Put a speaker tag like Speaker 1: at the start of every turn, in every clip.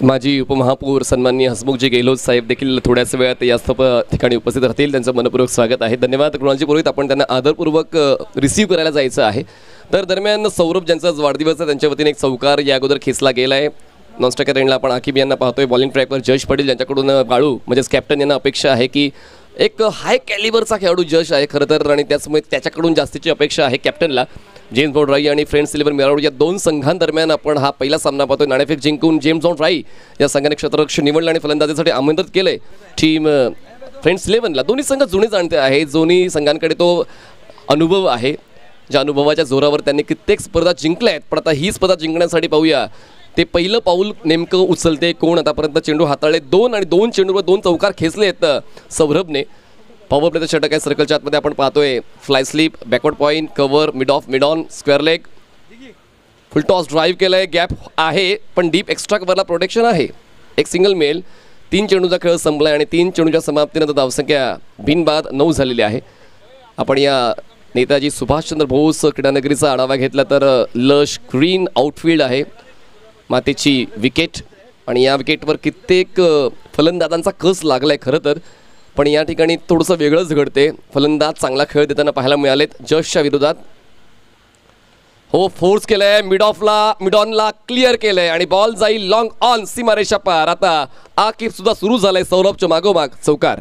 Speaker 1: माजी उपमहापौर सन्माननीय हसमुखजी गेहलोत साहेब देखील थोड्याच वेळात या ठिकाणी उपस्थित राहतील. त्यांचं मनपूर्वक स्वागत आहे. धन्यवाद. कृणालजी पुरोहित, आपण त्यांना आदरपूर्वक रिसीव्ह करायला जायचं आहे. तर दरम्यान सौरभ ज्यांचा वाढदिवस आहे त्यांच्या वतीने एक चौकार या अगोदर खेचला गेला आहे. नॉनस्ट्रायकर एंडला आपण आकिब यांना पाहतोय. बॉलिंग ट्रॅकवर जश पटेल ज्यांच्याकडून बाळू म्हणजेच कॅप्टन यांना अपेक्षा आहे की एक हाय कॅलिबरचा खेळाडू जश आहे खरं तर, आणि त्याचमुळे त्याच्याकडून जास्तीची अपेक्षा आहे कॅप्टनला. जेम्स बॉन्ड राई आणि फ्रेंड्स 11 मिरारोड या दोन संघांदरम्यान आपण हा पहिला सामना पाहतोय. नाणेफेक जिंकून जेम्स बॉन्ड राई या संघाने क्षेत्ररक्षण निवडलं आणि फलंदाजीसाठी आमंत्रित केलंय टीम फ्रेंड्स 11ला. दोन्ही संघ जुने जाणते आहेत. दोन्ही संघांकडे तो अनुभव आहे, ज्या अनुभवाच्या जोरावर त्यांनी कित्येक स्पर्धा जिंकल्या आहेत. पण आता ही स्पर्धा जिंकण्यासाठी पाहूया ते पहिलं पाऊल नेमकं उचलते कोण. आतापर्यंत चेंडू हाताळले 2 आणि 2 चेंडूवर 2 चौकार खेचले आहेत सौरभने. पॉवर प्लेचं षटक आहे. सर्कलच्या आतमध्ये आपण पाहतोय fly sleep, backward point, cover, mid of, mid on, square leg, full toss drive केलाय. गॅप आहे पण डीप एक्स्ट्रा कव्हरला प्रोटेक्शन आहे. एक सिंगल मेल. 3 चेंडूचा खेळ संपलाय आणि 3 चेंडूच्या समाप्तीनंतर धावसंख्या बिनबाद 9 झालेली आहे. आपण या नेताजी सुभाषचंद्र बोस क्रीडानगरीचा आढावा घेतला तर लश ग्रीन आउटफील्ड आहे. मातेची विकेट आणि या विकेटवर कित्येक फलंदाजांचा कस लागलाय खरं तर, पण या ठिकाणी थोडंसं वेगळंच घडते. फलंदाज चांगला खेळ देताना पाहायला मिळालेत जशच्या विरोधात. हो, फोर्स केलंय, मिड ऑनला क्लिअर केलंय आणि बॉल जाईल लॉंग ऑन सीमारेषा पार. आता आकिब सुद्धा सुरू झालाय सौरभच्या मागोमाग चौकार.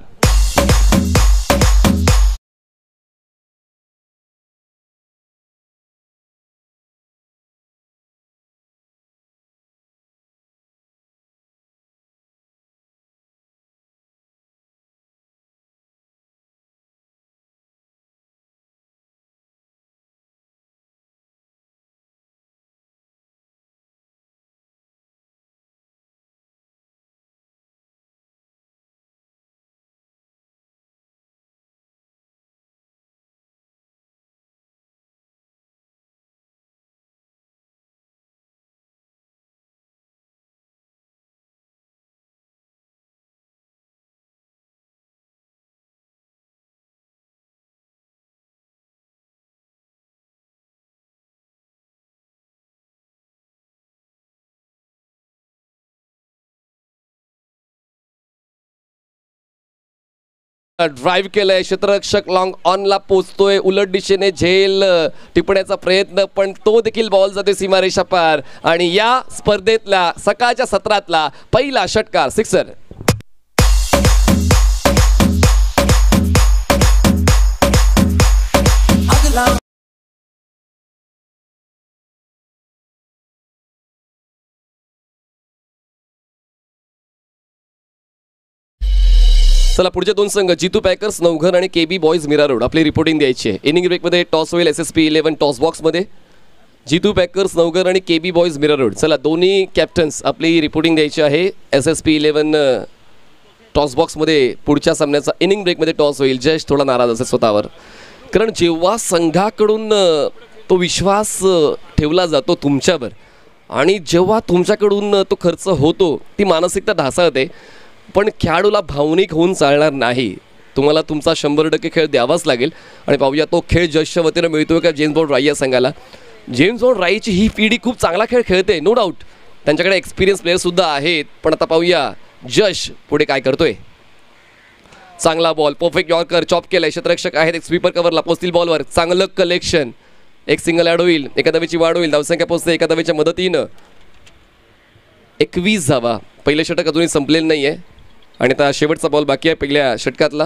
Speaker 1: ड्राईव्ह केलंय, क्षेत्ररक्षक लॉंग ऑनला पोचतोय, उलट दिशेने झेल टिपण्याचा प्रयत्न, पण तो देखील बॉल जाते सीमारेषा पार. आणि या स्पर्धेतला सकाळच्या सत्रातला पहिला षटकार, सिक्सर. चला पुढचे दोन संघ जीतू पॅकर्स नवघर आणि केबी बॉयज मिरारोड आपली रिपोर्टिंग द्यायची आहे. इनिंग ब्रेकमध्ये टॉस होईल SSP 11 टॉस बॉक्समध्ये. जीतू पॅकर्स नवघर आणि केबी बॉयज मिरारोड. चला दोन्ही कॅप्टन्स आपली रिपोर्टिंग द्यायची आहे. SSP 11 टॉस बॉक्समध्ये पुढच्या सामन्याचा इनिंग ब्रेकमध्ये टॉस होईल. जश थोडा नाराज असेल स्वतःवर, कारण जेव्हा संघाकडून तो विश्वास ठेवला जातो तुमच्यावर आणि जेव्हा तुमच्याकडून तो खर्च होतो ती मानसिकता ढासळते. पण खेळाडूला भावनिक होऊन चालणार नाही. तुम्हाला तुमचा 100% खेळ द्यावाच लागेल. आणि पाहूया तो खेळ जशच्या वतीनं मिळतोय का जेम्स बॉन्ड राई या संघाला. जेम्स बॉन्ड राईची ही पिढी खूप चांगला खेळ खेळते, नो डाऊट. त्यांच्याकडे एक्सपिरियन्स प्लेयरसुद्धा आहेत. पण आता पाहूया जश पुढे काय करतोय. चांगला बॉल, परफेक्ट यॉर्कर, चॉप केलाय. क्षेत्ररक्षक आहेत, एक स्वीपर कव्हरला पोचतील बॉलवर. चांगलं कलेक्शन, एक सिंगल ॲड होईल, एका धावेची वाढ होईल. धावसंख्या पोचते एका धावेच्या मदतीनं 21 धावा. पहिलं षटक अजूनही संपलेलं नाही आहे आणि आता शेवटचा बॉल बाकी आहे पहिल्या षटकातला.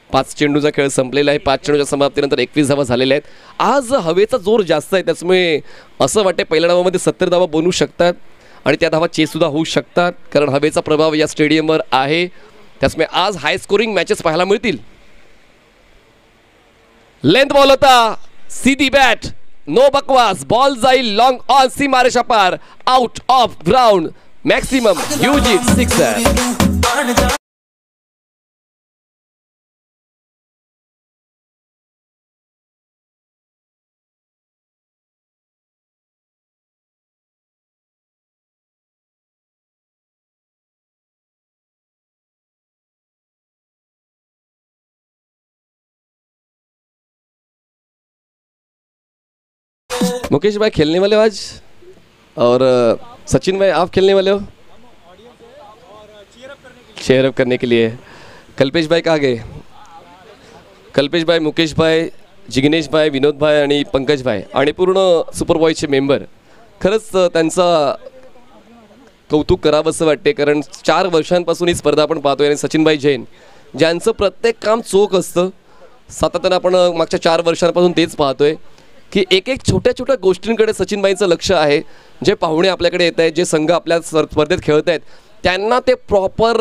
Speaker 1: 5 चेंडूचा खेळ संपलेला आहे. 5 चेंडूच्या समाप्तीनंतर 21 धावा झालेल्या आहेत. आज हवेचा जोर जास्त आहे, त्याच्यामुळे असं वाटते पहिल्या डावामध्ये 70 धावा बनवू शकतात आणि त्या धावा चेससुद्धा होऊ शकतात, कारण हवेचा प्रभाव या स्टेडियमवर आहे. त्याच्यामुळे आज हाय स्कोरिंग मॅचेस पाहायला मिळतील. लेंथ बॉल होता, सीधी बॅट, नो बकवास. बॉल जाईल लॉंग ऑन सीमारेषा पार, out of ground, maximum huge sixer. Mukesh भाई खेलने वाले हो आज, और सचिन भाई आप खेलने वाले हो. शेयर अप करने के लिए। कल्पेश भाई कहाँ गए? कल्पेश भाई, मुकेश भाई, जिग्नेश भाई, विनोद भाई आणि पंकज भाई आणि पूर्ण सुपर बॉयजचे मेंबर, खरंच त्यांचा कौतुक करावंसं वाटते, कारण 4 वर्षांपासून ही स्पर्धा आपण पाहतोय. आणि सचिनभाई जैन ज्यांचं प्रत्येक काम चोख असतं, सातत्यानं आपण मागच्या 4 वर्षांपासून तेच पाहतोय की एक एक छोट्या छोट्या गोष्टींकडे सचिनभाईंचं लक्ष आहे. जे पाहुणे आपल्याकडे येत आहेत, जे संघ आपल्या स्पर्धेत खेळत आहेत, त्यांना ते प्रॉपर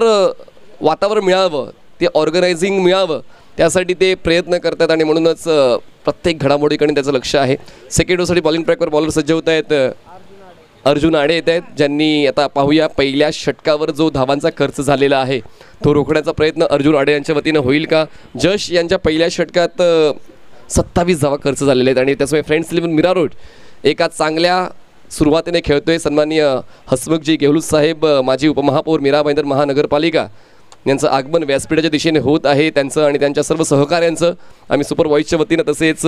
Speaker 1: वातावरण मिळावं, ते ऑर्गनायझिंग मिळावं, त्यासाठी ते प्रयत्न करतात आणि म्हणूनच प्रत्येक घडामोडीकडे त्याचं लक्ष आहे. सेकंड ओव्हरसाठी बॉलिंग ट्रॅकवर बॉलर सज्ज होत आहेत. अर्जुन आडे येत आहेत, ज्यांनी आता पाहूया पहिल्या षटकावर जो धावांचा खर्च झालेला आहे तो रोखण्याचा प्रयत्न अर्जुन आडे यांच्या वतीनं होईल का? जश यांच्या पहिल्या षटकात 27 धावा खर्च झालेले आहेत आणि त्यामुळे फ्रेंड्स 11 मीरारोड एका चांगल्या सुरुवातीने खेळतोय. सन्माननीय हसमुखजी गेहलोत साहेब, माजी उपमहापौर मीरा भाईंदर महानगरपालिका यांचं आगमन व्यासपीठाच्या दिशेने होत आहे. त्यांचं आणि त्यांच्या सर्व सहकाऱ्यांचं आम्ही सुपर वॉईसच्या वतीनं, तसेच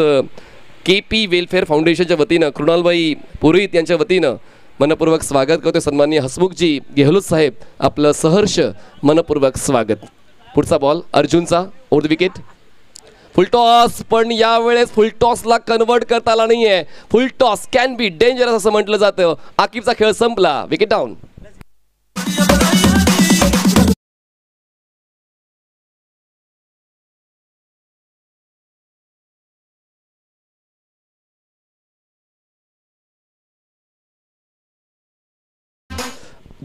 Speaker 1: KP वेलफेअर फाउंडेशनच्या वतीनं, कृणालबाई पुरोहित यांच्या वतीनं मनपूर्वक स्वागत करतोय. सन्माननीय हसमुखजी गेहलोत साहेब, आपलं सहर्ष मनपूर्वक स्वागत. पुढचा बॉल अर्जुनचा, over the wicket, full toss, पण यावेळेस फुल टॉसला कन्वर्ट करता आला नाहीये. Full toss can be dangerous असं म्हटलं जातं. आकिबचा खेळ संपला, विकेट डाऊन.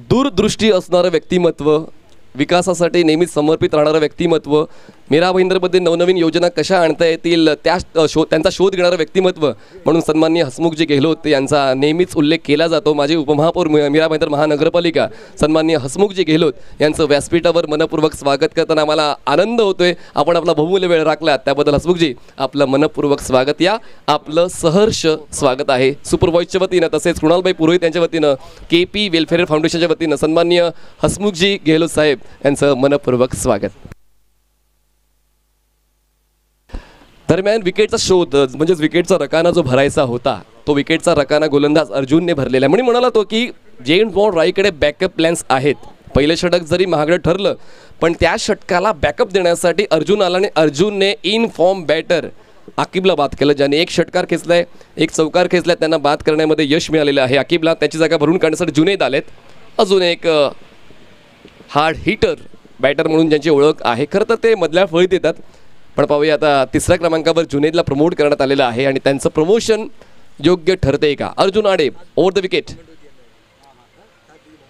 Speaker 1: दूरदृष्टी असणारं व्यक्तिमत्व, विकासासाठी नेहमीच समर्पित राहणारं व्यक्तिमत्व, मीरा भाईंदरमध्ये नवनवीन योजना कशा आणता येतील त्यांचा शोध घेणारं व्यक्तिमत्व म्हणून सन्माननीय हसमुखजी गेहलोत यांचा नेहमीच उल्लेख केला जातो. माझे उपमहापौर मीरा भाईंदर महानगरपालिका सन्माननीय हसमुखजी गेहलोत यांचं व्यासपीठावर मनपूर्वक स्वागत करताना आम्हाला आनंद होतोय. आपण आपला बहुमूल्य वेळ राखला त्याबद्दल हसमुखजी आपलं मनपूर्वक स्वागत. या आपलं सहर्ष स्वागत आहे सुपर वॉईसच्या वतीनं, तसेच कृणालबाई पुरोहित यांच्या वतीनं, KP वेलफेअर फाउंडेशनच्या वतीनं सन्माननीय हसमुखजी गेहलोत साहेब यांचं मनपूर्वक स्वागत. दरम्यान विकेटचा शोध म्हणजेच विकेटचा रकाना जो भरायचा होता तो विकेटचा रकाना गोलंदाज अर्जुनने भरलेला आहे. म्हणून म्हणाला तो की जेम्स बॉन्ड राईकडे बॅकअप प्लॅन्स आहेत. पहिलं षटक जरी महागडं ठरलं पण त्या षटकाला बॅकअप देण्यासाठी अर्जुन आला आणि अर्जुनने इन फॉर्म बॅटर आकिबला बाद केलं, ज्याने एक षटकार खेचलाय, एक चौकार खेचलाय. त्यांना बाद करण्यामध्ये यश मिळालेलं आहे. आकिबला त्याची जागा भरून काढण्यासाठी जुनैद आलेत. अजून एक हार्ड हिटर बॅटर म्हणून ज्यांची ओळख आहे. खरं तर ते मधल्या फळीत येतात, पण पाहूया आता 3ऱ्या क्रमांकावर जुनैदला प्रमोट करण्यात आलेलं आहे आणि त्यांचं प्रमोशन योग्य ठरते का? Arjun Ade, over the wicket,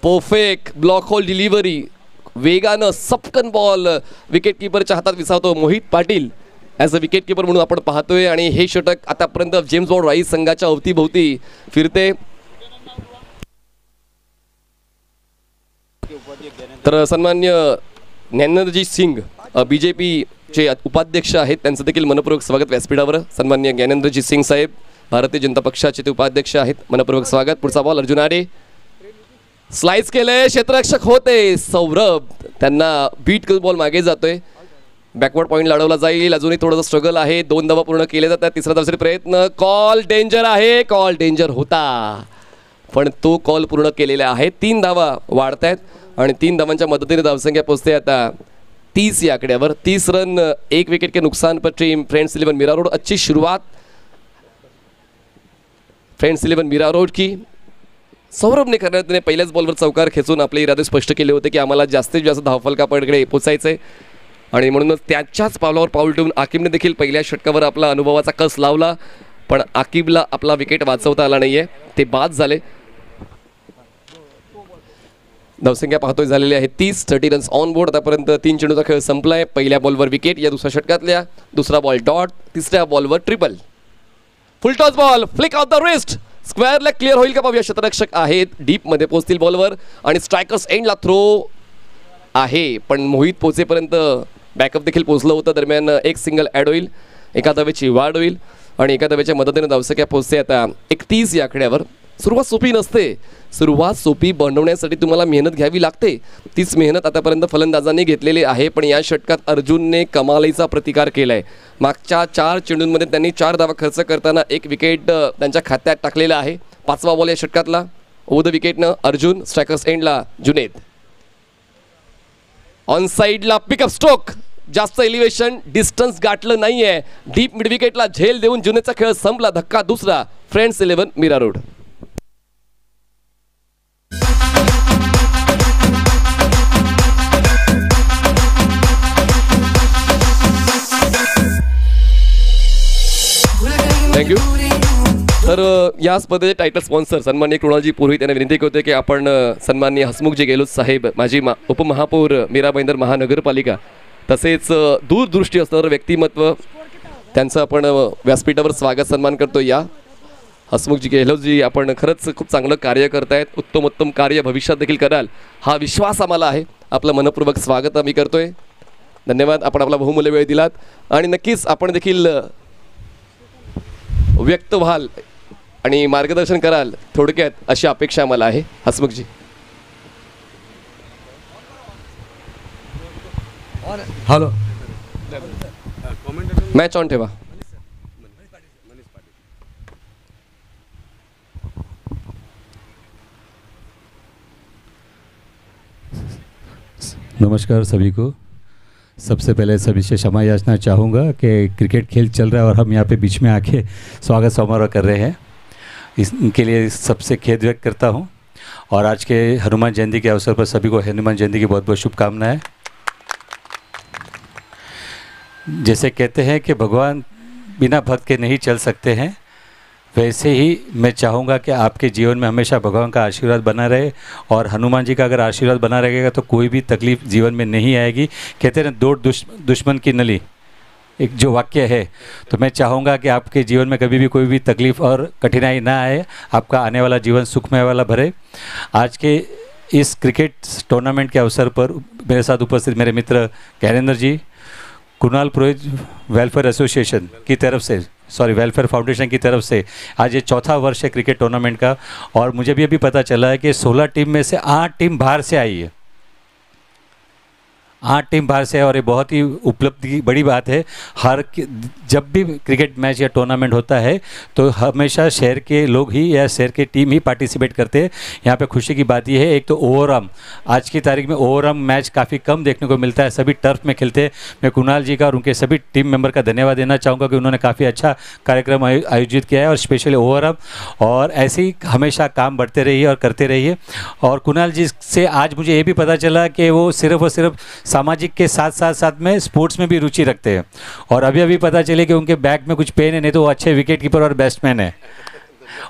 Speaker 1: perfect block hole delivery, वेगानं सपकन बॉल विकेट किपरच्या हातात विसावतो. Mohit Patil as a wicket keeper म्हणून आपण पाहतोय आणि हे षटक आतापर्यंत जेम्स बॉन्ड राईस संघाच्या अवतीभोवती फिरते. तर सन्मान्य ज्ञानेंद्रजी सिंग BJP चे उपाध्यक्ष आहेत, त्यांचं देखील मनपूर्वक स्वागत व्यासपीठावर. सन्मान्य ज्ञानेंद्रजी सिंग साहेब भारतीय जनता पक्षाचे ते उपाध्यक्ष आहेत, मनपूर्वक स्वागत. पुढचा बॉल अर्जुन आडे, स्लाइस केले, क्षेत्ररक्षक होते सौरभ, त्यांना बीट करून बॉल मागे जातोय. बॅकवर्ड पॉईंट लढवला जाईल, अजूनही थोडंसं स्ट्रगल आहे. 2 धावा पूर्ण केले जातात. 3रा धावासाठी प्रयत्न, कॉल डेंजर आहे, कॉल डेंजर होता पण तो कॉल पूर्ण केलेला आहे. 3 धावा वाढत आहेत आणि 3 धावांच्या मदतीने धावसंख्या पोहोचते आता 30 या आकड्यावर. 30 रन 1 विकेट के नुकसान पर टीम फ्रेंड्स 11 मीरा रोड. अच्छी शुरुआत फ्रेंड्स 11 मीरा रोड की. सौरभने करण्याने पहिल्याच बॉलवर चौकार खेचून आपले इरादे स्पष्ट केले होते की आम्हाला जास्तीत जास्त धावफलकाकडे पोचायचंय आणि म्हणूनच त्याच्याच पावलावर पाऊल ठेवून आकिबने देखील पहिल्या षटकावर आपला अनुभवाचा कस लावला, पण आकिबला आपला विकेट वाचवता आला नाहीये, ते बाद झाले. धावसंख्या पाहतोय झालेली आहे 30 रन्स ऑन बोर्ड. आतापर्यंत 3 चेंडूचा खेळ संपलाय. पहिल्या बॉलवर विकेट या दुसऱ्या षटकातल्या, दुसरा बॉल डॉट, 3ऱ्या बॉलवर triple. Full toss ball, flick off the wrist, स्क्वेअरला क्लिअर होईल का पाहूया. क्षेत्ररक्षक आहेत, डीप मध्ये पोहोचतील बॉलवर आणि स्ट्रायकर्स एंडला थ्रो आहे, पण मोहित पोहोचेपर्यंत बॅकअप देखील पोहोचलं होतं. दरम्यान एक सिंगल ॲड होईल, एका धावेची वाढ होईल आणि एका धावेच्या मदतीने धावसंख्या पोहोचते आता 31 या आकड्यावर. सुरुवात सोपी नसते, सुरुवात सोपी बनवण्यासाठी तुम्हाला मेहनत घ्यावी लागते. तीच मेहनत आतापर्यंत फलंदाजांनी घेतलेली आहे, पण या षटकात अर्जुनने कमालीचा प्रतिकार केलाय. मागच्या 4 चेंडूंमध्ये त्यांनी 4 धावा खर्च करताना 1 विकेट त्यांच्या खात्यात टाकलेला आहे. 5वा बॉल या षटकातला, ओव्हर द विकेटनं अर्जुन, स्ट्रायकर्स एंडला जुनैद. ऑन साईडला पिकअप स्ट्रोक, जास्त एलिव्हेशन डिस्टन्स गाठलं नाही आहे. डीप मिड विकेटला झेल देऊन जुनेचा खेळ संपला. धक्का दुसरा, फ्रेंड्स 11 मीरा रोड. थँक्यू. तर या स्पर्धेचे टायटल स्पॉन्सर सन्माननीय कृणालजी पुरोहित यांना विनंती करते की आपण सन्माननीय हसमुखजी गेहलोत साहेब, माजी उपमहापौर मीरा भाईंदर महानगरपालिका, तसेच दूरदृष्टी असणारं व्यक्तिमत्व, त्यांचं आपण व्यासपीठावर स्वागत सन्मान करतो. या हसमुखजी गेहलोतजी, आपण खरंच खूप चांगलं कार्य करतायत. उत्तमोत्तम कार्य भविष्यात देखील कराल हा विश्वास आम्हाला आहे. आपलं मनपूर्वक स्वागत आम्ही करतोय. धन्यवाद, आपण आपला बहुमूल्य वेळ दिलात आणि नक्कीच आपण देखील व्यक्त व्हाल आणि मार्गदर्शन कराल थोडक्यात अशी अपेक्षा आम्हाला आहे. हसमुखजी,
Speaker 2: हॅलो,
Speaker 1: मॅच ऑन ठेवा.
Speaker 2: नमस्कार सभी को. सबसे पहले सभी से क्षमा याचना चाहूँगा कि क्रिकेट खेल चल रहा है और हम यहाँ पे बीच में आके स्वागत समारोह कर रहे हैं, इसके लिए सबसे खेद व्यक्त करता हूँ. और आज के हनुमान जयंती के अवसर पर सभी को हनुमान जयंती की बहुत बहुत शुभकामनाएं. जैसे कहते हैं कि भगवान बिना भक्त के नहीं चल सकते हैं, वैसे ही मैं चाहूँगा कि आपके जीवन में हमेशा भगवान का आशीर्वाद बना रहे. और हनुमान जी का अगर आशीर्वाद बना रहेगा तो कोई भी तकलीफ़ जीवन में नहीं आएगी. कहते हैं दौड़ दुश्मन की नली, एक जो वाक्य है, तो मैं चाहूँगा कि आपके जीवन में कभी भी कोई भी तकलीफ़ और कठिनाई ना आए, आपका आने वाला जीवन सुखमय वाला भरे. आज के इस क्रिकेट टूर्नामेंट के अवसर पर मेरे साथ उपस्थित मेरे मित्र ज्ञानेंद्र जी, कुणाल पुरोहित वेलफेयर एसोसिएशन की तरफ से, वेलफेयर फाउंडेशन की तरफ से आज ये चौथा वर्ष है क्रिकेट टूर्नामेंट का. और मुझे भी अभी पता चला है कि 16 टीम में से 8 टीम बाहर से आई है, 8 टीम बाहर से है. और ये बहुत ही उपलब्धि की बड़ी बात है. जब भी क्रिकेट मैच या टूर्नामेंट होता है तो हमेशा शहर के लोग ही या शहर के टीम ही पार्टिसिपेट करते हैं. यहाँ पे खुशी की बात यह है, एक तो ओवरआर्म, आज की तारीख में ओवरआर्म मैच काफ़ी कम देखने को मिलता है, सभी टर्फ में खेलते हैं. मैं कुणाल जी का और उनके सभी टीम मेंबर का धन्यवाद देना चाहूँगा कि उन्होंने काफ़ी अच्छा कार्यक्रम आयोजित किया है, और स्पेशली ओवरआर्म. और ऐसे ही हमेशा काम बढ़ते रहिए और करते रहिए. और कुणाल जी से आज मुझे ये भी पता चला कि वो सिर्फ और सिर्फ सामाजिक के साथ में स्पोर्ट्स में भी रुचि रखते हैं. और अभी पता चले कि उनके बैग में कुछ पेन है, नहीं तो वो अच्छे विकेट कीपर और बैट्समैन है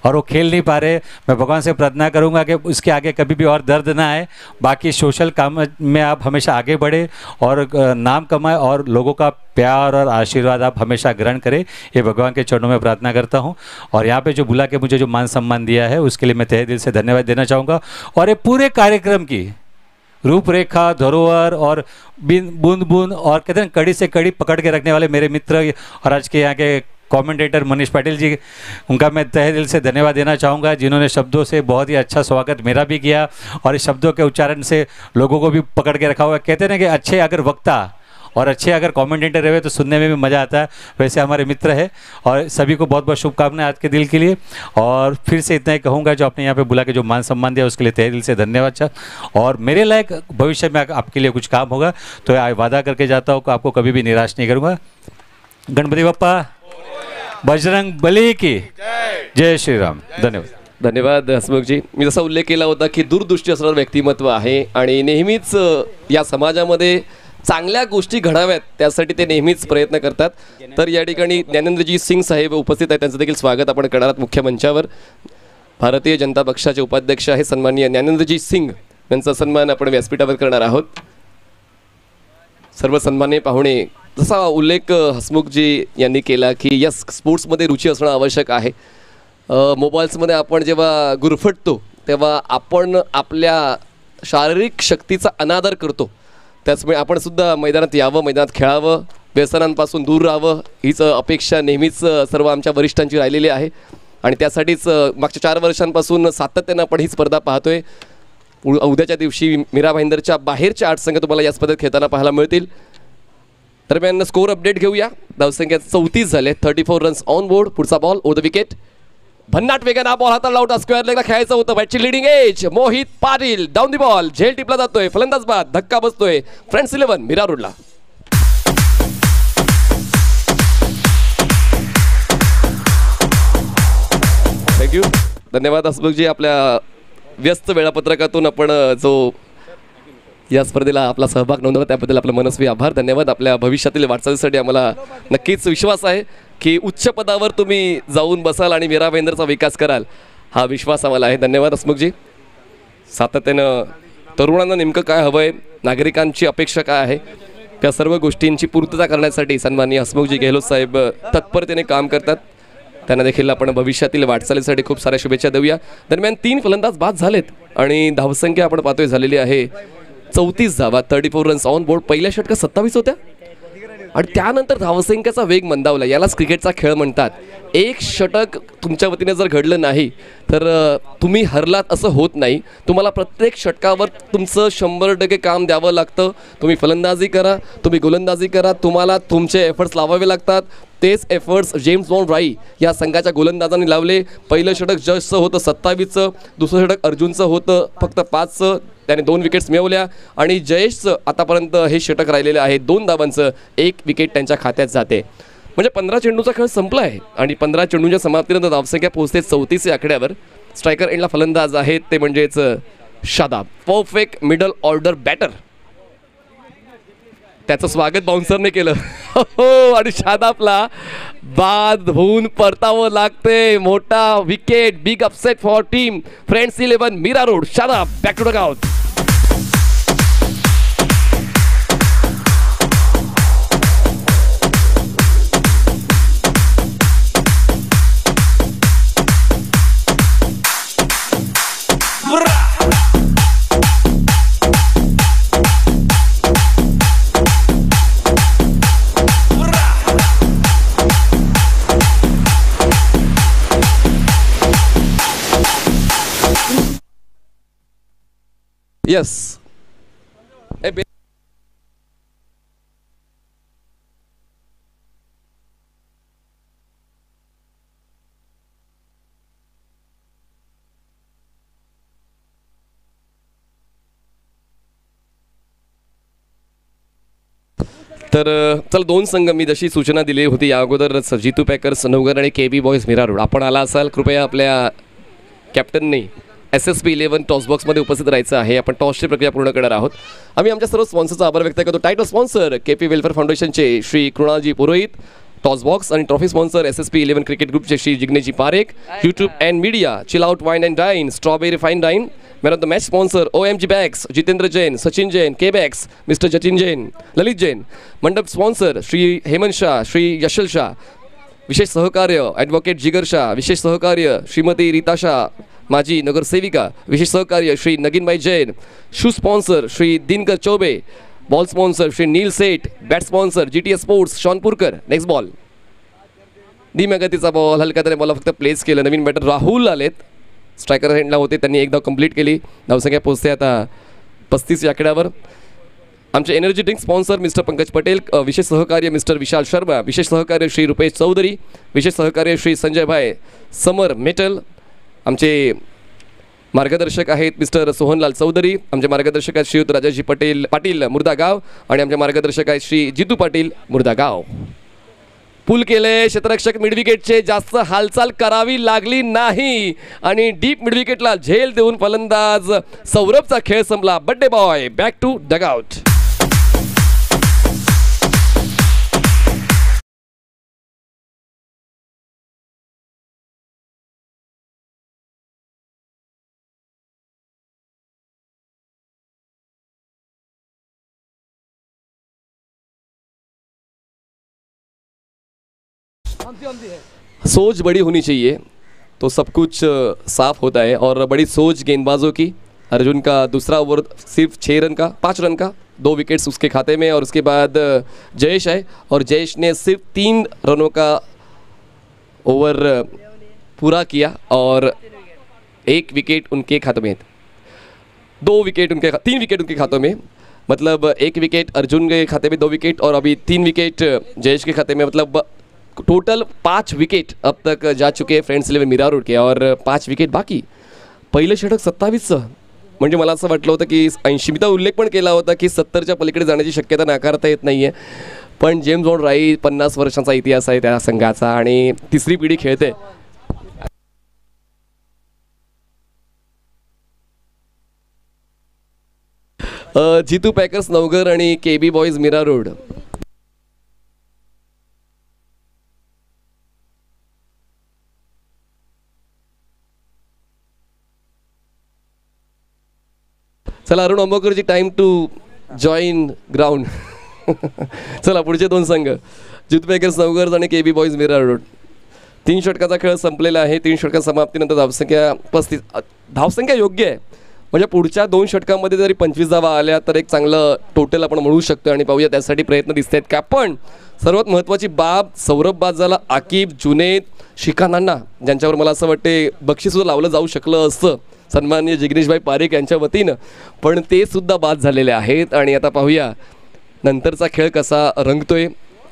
Speaker 2: और वो खेल नहीं पा रहे. मैं भगवान से प्रार्थना करूंगा कि उसके आगे कभी भी और दर्द ना आए. बाकी सोशल काम में आप हमेशा आगे बढ़े और नाम कमाए और लोगों का प्यार और आशीर्वाद आप हमेशा ग्रहण करें, ये भगवान के चरणों में प्रार्थना करता हूं. और यहाँ पे जो बुला के मुझे जो मान सम्मान दिया है उसके लिए मैं तहे दिल से धन्यवाद देना चाहूँगा. और ये पूरे कार्यक्रम की रूपरेखा, धरोहर और बूंद बूंद और कहते हैं कड़ी से कड़ी पकड़ के रखने वाले मेरे मित्र और आज के यहाँ के कमेंटेटर मनीष पाटिल जी, उनका मैं तहे दिल से धन्यवाद देना चाहूँगा, जिन्होंने शब्दों से बहुत ही अच्छा स्वागत मेरा भी किया और इस शब्दों के उच्चारण से लोगों को भी पकड़ के रखा हुआ. कहते हैं ना कि अच्छे अगर वक्ता और अच्छे अगर कमेंटेटर रहे तो सुनने में भी मज़ा आता है, वैसे हमारे मित्र है. और सभी को बहुत बहुत शुभकामनाएं आज के दिल के लिए. और फिर से इतना ही कहूँगा, जो आपने यहाँ पे बुला के जो मान सम्मान दिया उसके लिए तहे दिल से धन्यवाद. और मेरे लायक भविष्य में आपके लिए कुछ काम होगा तो वादा करके जाता हूँ कि आपको कभी भी निराश नहीं करूँगा. गणपति बप्पा, बजरंग बली की जय श्री राम. धन्यवाद.
Speaker 1: धन्यवाद हसमुखजी. मी जसा उल्लेख केला होता की दूरदृष्टी असणारं व्यक्तिमत्व आहे आणि नेहमीच या समाजामध्ये चांगल्या गोष्टी घडाव्यात त्यासाठी ते नेहमीच प्रयत्न करतात. तर या ठिकाणी ज्ञानेंद्रजी सिंग साहेब उपस्थित आहेत, त्यांचं देखील स्वागत आपण करणार आहोत मुख्य मंचावर. भारतीय जनता पक्षाचे उपाध्यक्ष आहे सन्माननीय ज्ञानेंद्रजी सिंग, यांचा सन्मान आपण व्यासपीठावर करणार आहोत. सर्व सन्माननीय पाहुणे, जसा उल्लेख हसमुखजी यांनी केला की यस, स्पोर्ट्समध्ये रुची असणं आवश्यक आहे. मोबाईल्समध्ये आपण जेव्हा गुरफटतो तेव्हा आपण आपल्या शारीरिक शक्तीचा अनादर करतो. त्याचमुळे आपण सुद्धा मैदानात यावं, मैदानात खेळावं, व्यसनांपासून दूर राहावं, हीच अपेक्षा नेहमीच सर्व आमच्या वरिष्ठांची राहिलेली आहे. आणि त्यासाठीच मागच्या 4 वर्षांपासून सातत्यानं आपण ही स्पर्धा पाहतोय. उद्याच्या दिवशी मीरा भाईंदरच्या बाहेरच्या 8 संघ तुम्हाला या स्पर्धेत खेळताना पाहायला मिळतील. दरम्यान स्कोअर अपडेट घेऊया. धावसंख्या 34 झाले, 34 रन्स ऑन बोर्ड. पुढचा बॉल ओव्हर द विकेट, भन्नाट वेगाने बॉल हाताला लावता स्क्वेअर लेगला खेळायचं होतं. बॅटची leading edge Mohit Patil down the ball, झेल टिपला जातोय, फलंदाज बाद, धक्का बसतोय फ्रेंड्स 11 मीरा रोडला. थँक्यू, धन्यवाद हसमुखजी. आपल्या व्यस्त वेळापत्रकातून आपण जो या स्पर्धेला आपला सहभाग नोंदवला त्याबद्दल आपलं मनस्वी आभार. धन्यवाद. आपल्या भविष्यातील वाटचालीसाठी आम्हाला नक्कीच विश्वास आहे की उच्च पदावर तुम्ही जाऊन बसाल आणि मीरा भाईंदरचा विकास कराल, हा विश्वास आम्हाला आहे. धन्यवाद हसमुखजी. सातत्यानं तरुणांना नेमकं काय हवं आहे, नागरिकांची अपेक्षा काय आहे, त्या सर्व गोष्टींची पूर्तता करण्यासाठी सन्माननीय हसमुखजी गेहलोत साहेब तत्परतेने काम करतात. त्यांना देखील आपण भविष्यातील वाटचालीसाठी खूप साऱ्या शुभेच्छा देऊया. दरम्यान 3 फलंदाज बाद झालेत आणि धावसंख्या आपण पाहतोय झालेली आहे 34 धावा, 34 रन्स ऑन बोर्ड. पहिल्या षटकात 27 होत्या आणि त्यानंतर धावसंख्येचा वेग मंदावला. यालाच क्रिकेटचा खेळ म्हणतात. एक षटक तुमच्या वतीने जर घडलं नाही तर तुम्ही हरलात असं होत नाही. तुम्हाला प्रत्येक षटकावर तुमचं 100% काम द्यावं लागतं. तुम्ही फलंदाजी करा, तुम्ही गोलंदाजी करा, तुम्हाला तुमचे एफर्ट्स लावावे लागतात. तेच एफर्ट्स जेम्स बॉन्ड राई या संघाच्या गोलंदाजांनी लावले. पहिलं षटक जसचं होतं 27चं, दुसरं षटक अर्जुनचं होतं फक्त 5चं, त्याने 2 विकेट्स मिळवल्या आणि जयेशचं आतापर्यंत हे षटक राहिलेलं आहे 2 धावांचं, 1 विकेट त्यांच्या खात्यात जाते. म्हणजे 15 चेंडूचा खेळ संपला आहे आणि 15 चेंडूंच्या समाप्तीनंतर धावसंख्या पोहोचते 34 या आकड्यावर. स्ट्रायकर एंडला फलंदाज आहेत ते म्हणजेच Shadab, perfect middle order batter. त्याचं स्वागत बाउन्सरने केलं हो आणि शादाबला बाद होऊन परतावं लागते. मोठा wicket, big upset for team friends 11 Mira road. Shadab back to the ground. Yes. तर चल 2 संघ मी जशी सूचना दिली होती या अगोदरच, जितू पॅकर्स नवघर आणि KB बॉयज मीरा रोड. आपण आला असाल कृपया आपल्या कॅप्टननी SSP 11 टॉस बॉक्समध्ये उपस्थित राहायचं आहे. आपण टॉसची प्रक्रिया पूर्ण करणार आहोत. आम्ही आमच्या सर्व स्पॉन्सरचा आभार व्यक्त करतो. टायटल स्पॉन्सर KP वेलफेअर फाउंडेशनचे श्री कृणालजी पुरोहित, टॉस बॉक्स आणि ट्रॉफी स्पॉन्सर SSP 11 क्रिकेट ग्रुपचे Shri Jigneji Parekh, YouTube and media, chill out wine and dine, strawberry fine dine. Man of the match sponsor OMG bags, Jitendra Jain, Sachin Jain, K bags, mister Jatin Jain, Lalit Jain. मंडप sponsor Shri Hemant Shah, Shri Yashal Shah. विशेष सहकार्य advocate जिगर शाह. विशेष सहकार्य श्रीमती रीता शाह, माजी नगरसेविका. विशेष सहकार्य Shri Naginbhai Jain. Shoe sponsor Shri Dinkar Choubey. Ball sponsor Shri Neel Seth. Bat sponsor GTS sports Shonpurkar. Next ball धीम्या गतीचा बॉल, हलक्या त्याने बॉल फक्त प्लेस केलं. नवीन बॅटर राहुल आलेत, स्ट्रायकर हँडला होते, त्यांनी एक धाव कंप्लीट केली. धावसंख्या पोहोचते आता 35 या आकड्यावर. आमचे energy drink sponsor mister Pankaj Patel. विशेष सहकार्य मिस्टर विशाल शर्मा. विशेष सहकार्य श्री रुपेश चौधरी. विशेष सहकार्य श्री संजय भाई समर मेटल. आमचे मार्गदर्शक आहेत मिस्टर सोहनलाल चौधरी. आमचे मार्गदर्शक आहेत श्रीयुत राजाजी पाटील मुर्दागाव आणि आमचे मार्गदर्शक आहेत श्री जितू पाटील मुर्दागाव. पुल केले क्षेत्ररक्षक मिडविकेटचे, जास्त हालचाल करावी लागली नाही आणि डीप मिडविकेटला झेल देऊन फलंदाज सौरभचा खेळ संपला. Birthday boy back to dugout. सोच बड़ी होनी चाहिए तो सब कुछ साफ होता है और बड़ी सोच गेंदबाजों की. अर्जुन का दूसरा ओवर सिर्फ 6 रन का, 5 रन का, 2 विकेट्स उसके खाते में. और उसके बाद जयेश है और जयेश ने सिर्फ 3 रनों का ओवर पूरा किया और 1 विकेट उनके खातों में, 3 विकेट उनके खातों में. मतलब 1 विकेट अर्जुन के खाते में, 2 विकेट और अभी 3 विकेट जयेश के खाते में. मतलब टोटल 5 विकेट अब तक जा चुके हैं फ्रेंड्स 11 मीरा रोड के और 5 विकेट बाकी. पहिलं षटक 27चं, म्हणजे मला असं वाटलं होतं की 80. मी तर उल्लेख पण केला होता की 70च्या पलीकडे जाण्याची शक्यता नाकारता येत नाही आहे. पण जेम्स बॉन्ड राई 50 वर्षांचा इतिहास आहे त्या संघाचा आणि तिसरी पिढी खेळते. जितू पॅकर्स नवघर आणि KB बॉईज मीरा रोड. चला Arun Ambokarji, time to join ground. चला पुढचे 2 संघ, जितू पॅकर्स नवघर आणि KB बॉईज मीरा रोड. 3 षटकाचा खेळ संपलेला आहे. 3 षटका समाप्तीनंतर धावसंख्या 35. धावसंख्या योग्य आहे, म्हणजे पुढच्या 2 षटकांमध्ये जरी 25 धावा आल्या तर एक चांगलं टोटल आपण म्हणू शकतो. आणि पाहूया त्यासाठी प्रयत्न दिसत आहेत का. पण सर्वात महत्त्वाची बाब, सौरभ बाजाला, आकिब, जुनेद, शिखानांना, ज्यांच्यावर मला असं वाटते बक्षीससुद्धा लावलं जाऊ शकलं असतं सन्माननीय जिग्नेशभाई पारेख यांच्या वतीनं, पण ते सुद्धा बाद झालेले आहेत. आणि आता पाहूया नंतरचा खेळ कसा रंगतोय.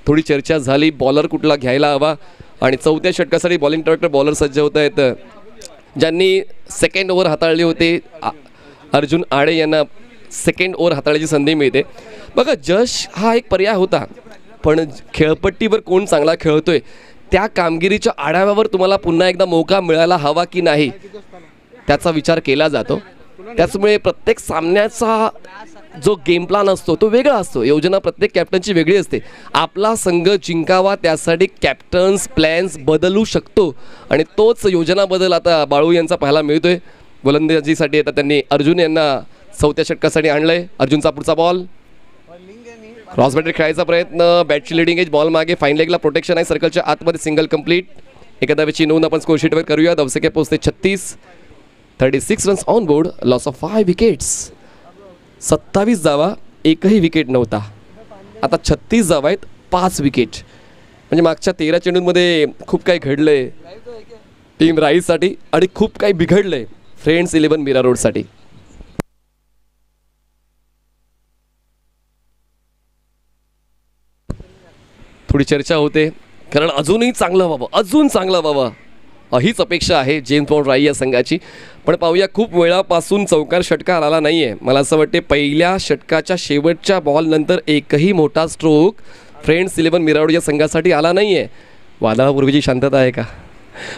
Speaker 1: थोडी चर्चा झाली बॉलर कुठला घ्यायला हवा, आणि 4थ्या षटकासाठी बॉलिंग डायरेक्टर बॉलर सज्ज होत आहेत. ज्यांनी सेकंड ओव्हर हाताळली होते, अर्जुन आडे यांना सेकंड ओव्हर हाताळायची संधी मिळते. बघा, जश हा एक पर्याय होता, पण खेळपट्टीवर कोण चांगला खेळतोय त्या कामगिरीच्या आढाव्यावर तुम्हाला पुन्हा एकदा मौका मिळायला हवा की नाही त्याचा विचार केला जातो. त्याचमुळे प्रत्येक सामन्याचा जो गेम प्लॅन असतो तो वेगळा असतो. योजना प्रत्येक कॅप्टनची वेगळी असते. आपला संघ जिंकावा त्यासाठी कॅप्टन्स प्लॅन्स बदलू शकतो, आणि तोच योजना बदल आता बाळू यांचा पाहायला मिळतोय. गोलंदाजीसाठी आता त्यांनी अर्जुन यांना 4थ्या षटकासाठी आणलंय. अर्जुनचा पुढचा बॉल, क्रॉस बॅटर खेळायचा प्रयत्न, बॅटची लिडिंग एज, बॉल मागे, फाईन लेगला प्रोटेक्शन आहे, सर्कलच्या आतमध्ये सिंगल कंप्लीट. एका धावेची नोंद आपण स्कोरशीटवर करूया. धावसंख्या पोहोचते 36. 36 runs on board, loss of 5 wickets. 27 धावा, एकही विकेट नव्हता. आता 36 धावा आहेत, 5 विकेट. म्हणजे मागच्या 13 चेंडूंमध्ये खूप काही घडलंय टीम राईजसाठी आणि खूप काही बिघडलंय फ्रेंड्स 11 मीरा रोडसाठी. थोडी चर्चा होते, कारण अजूनही चांगलं व्हावं, अजून चांगलं व्हावं हीच अपेक्षा आहे जेम्स बॉन्ड राई या संघाची. पण पाहूया, खूप वेळापासून चौकार षटका आला नाही आहे. मला असं वाटते पहिल्या षटकाच्या शेवटच्या बॉलनंतर एकही मोठा स्ट्रोक फ्रेंड्स 11 मीरा रोड या संघासाठी आला नाही आहे. वादळापूर्वीची शांतता आहे का?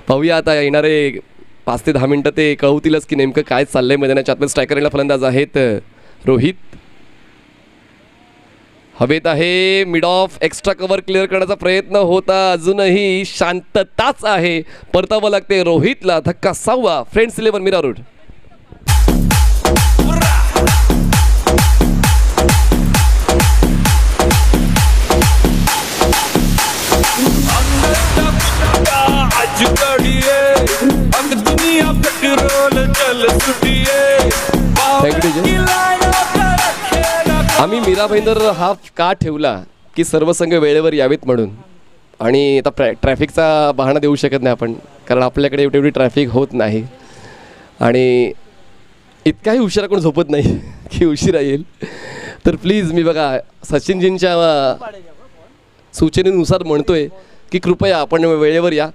Speaker 1: पाहूया आता येणारे 5 ते 10 मिनटं ते कळवतीलच की नेमकं काय चाललंय मैदानाच्या आतमध्ये. स्ट्रायकरला फलंदाज आहेत रोहित. हवेत आहे, mid of, extra cover clear करण्याचा प्रयत्न होता, अजूनही शांतताच आहे. परतावं लागते रोहितला. धक्का 6वा फ्रेंड्स 11 मीरा रोड. आम्ही मीरा भाईंदर हाफ का ठेवला की सर्व संघ वेळेवर यावेत म्हणून. आणि आता ट्रॅफिकचा बहाणा देऊ शकत नाही आपण, कारण आपल्याकडे एवढी ट्रॅफिक होत नाही. आणि इतकाही उशिरा कोण झोपत नाही की उशिरा येईल. तर प्लीज, मी बघा सचिनजींच्या सूचनेनुसार म्हणतोय की कृपया आपण वेळेवर या.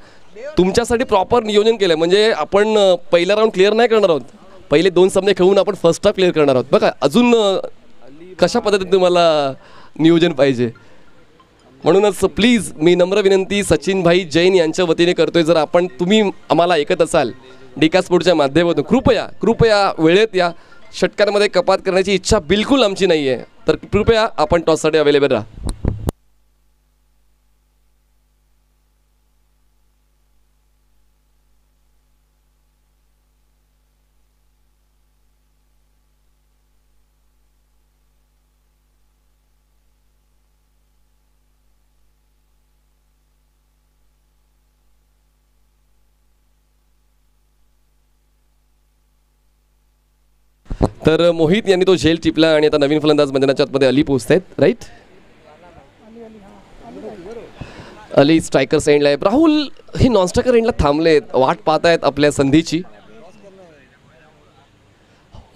Speaker 1: तुमच्यासाठी प्रॉपर नियोजन केलं आहे. म्हणजे आपण पहिला राऊंड क्लिअर नाही करणार आहोत, पहिले 2 सामने खेळून आपण फर्स्ट हाफ क्लिअर करणार आहोत. बघा अजून कशा पद्धतीने तुम्हाला नियोजन पाहिजे. म्हणूनच प्लीज मी नम्र विनंती सचिन भाई जैन यांच्या वतीने करतोय, जर तुम्ही आम्हाला ऐकत असाल डिका स्पोर्टच्या माध्यमातून, कृपया वेळेत या. षटकांमध्ये कपात करण्याची इच्छा बिलकुल आमची नाही आहे, तर कृपया आपण टॉससाठी अवेलेबल राहा. तर मोहित यांनी तो झेल टिपला आणि आता नवीन फलंदाज मैदानाच्या आतमध्ये अली पोहोचत आहेत. राईट, अली स्ट्रायकर एंडला आहे. राहुल हे नॉन स्ट्रायकर एंडला थांबलेत, वाट पाहत आहेत आपल्या संधीची.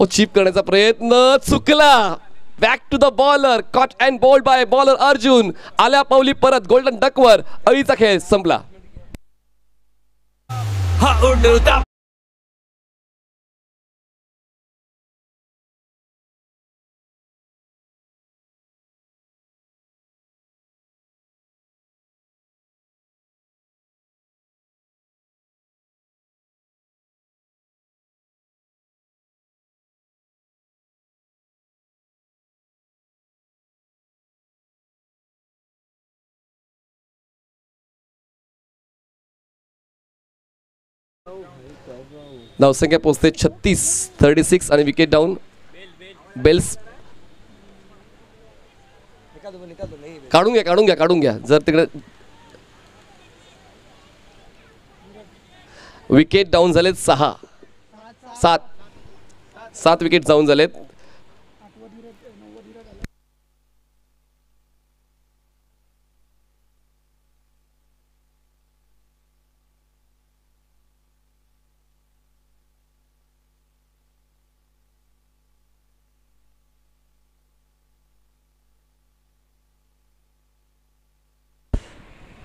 Speaker 1: चिप करण्याचा प्रयत्न चुकला. Back to the bowler, caught and bowled by bowler Arjun. आल्या पावली परत गोल्डन डकवर. अळीचा खेळ संपला. धावसंख्या पोहोचते 36, 36 आणि विकेट डाऊन. बेल्स काढून घ्या जर तिकडे विकेट डाऊन झालेत 6, 7 विकेट डाऊन झालेत.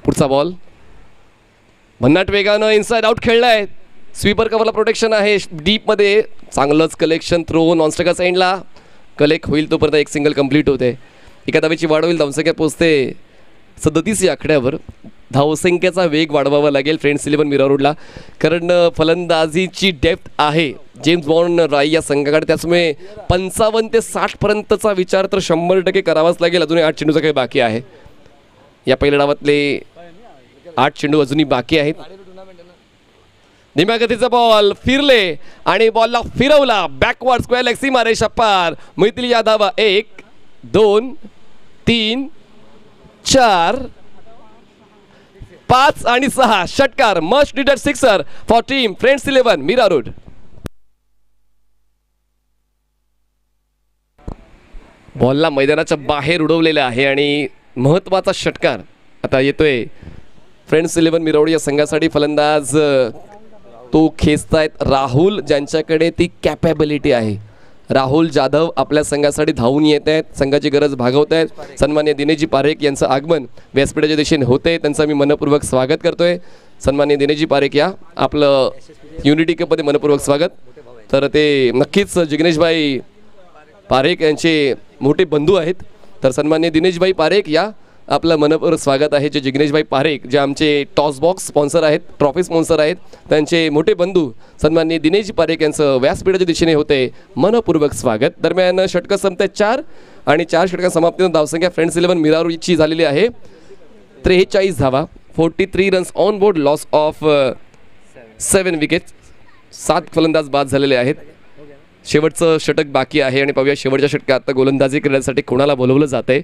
Speaker 1: पुढचा बॉल भन्नाट वेगानं इनसाइड आउट खेळलाय. स्वीपर कव्हरला प्रोटेक्शन आहे डीप मध्ये. चांगलंच कलेक्शन थ्रो नॉनस्ट्रायकर साईडला कलेक्ट होईल तोपर्यंत एक सिंगल कंप्लीट होते. एका धावेची वाढ होईल. धावसंख्या पोहोचते 37 या आकड्यावर. धावसंख्येचा वेग वाढवावा लागेल फ्रेंड्स 11 मीरा रोडला, कारण फलंदाजीची डेप्थ आहे जेम्स बॉन्ड राई या संघाकडे. त्यामुळे 55 ते 60 पर्यंतचा विचार तर 100% करावाच लागेल. अजूनही 8 चेंडूचा काही बाकी आहे. या पहिल्या डावातले 8 चेंडू अजूनही बाकी आहेत. धीम्या गतीचा बॉल फिरले आणि बॉलला फिरवला. बॅकवर्ड स्क्वेअर लेग सीमा रेषा पार. मिळतील या धावा 1, 2, 3, 4, 5 आणि 6. षटकार. Must needed sixer for team friends 11 Mira Road. बॉलला मैदानाच्या बाहेर उडवलेला आहे आणि महत्त्वाचा षटकार आता येतोय फ्रेंड्स 11 मीरा रोड या संघासाठी. फलंदाज तो खेचतायत राहुल, ज्यांच्याकडे ती कॅपॅबिलिटी आहे. राहुल जाधव आपल्या संघासाठी धावून येत आहेत, संघाची गरज भागवत आहेत. सन्मान्य दिनेशजी पारेख यांचं आगमन व्यासपीठाच्या दिशेने होते, त्यांचं मी मनपूर्वक स्वागत करतोय. सन्मान्य दिनेशजी पारेख या आपलं युनिटी कपमध्ये मनपूर्वक स्वागत. तर ते नक्कीच जिग्नेशभाई पारेख यांचे मोठे बंधू आहेत. तर सन्मान्य दिनेशभाई पारेख या आपलं मनपूर्वक स्वागत आहे. जे जिग्नेशभाई पारेख जे आमचे टॉस बॉक्स स्पॉन्सर आहेत, ट्रॉफी स्पॉन्सर आहेत, त्यांचे मोठे बंधू सन्मान्य दिनेश पारेख यांचं व्यासपीठाच्या दिशेने होते मनपूर्वक स्वागत. दरम्यान षटकं संपतात 4 आणि 4 षटकां समाप्तीनंतर धावसंख्या फ्रेंड्स 11 मीरा रोडची झालेली आहे 43 धावा. 43 runs on board. Loss of 7 wicket. 7 फलंदाज बाद झालेले आहेत. शेवटचं षटक बाकी आहे आणि पाहूया शेवटच्या षटकात आता गोलंदाजी करण्यासाठी कोणाला बोलवलं जाते.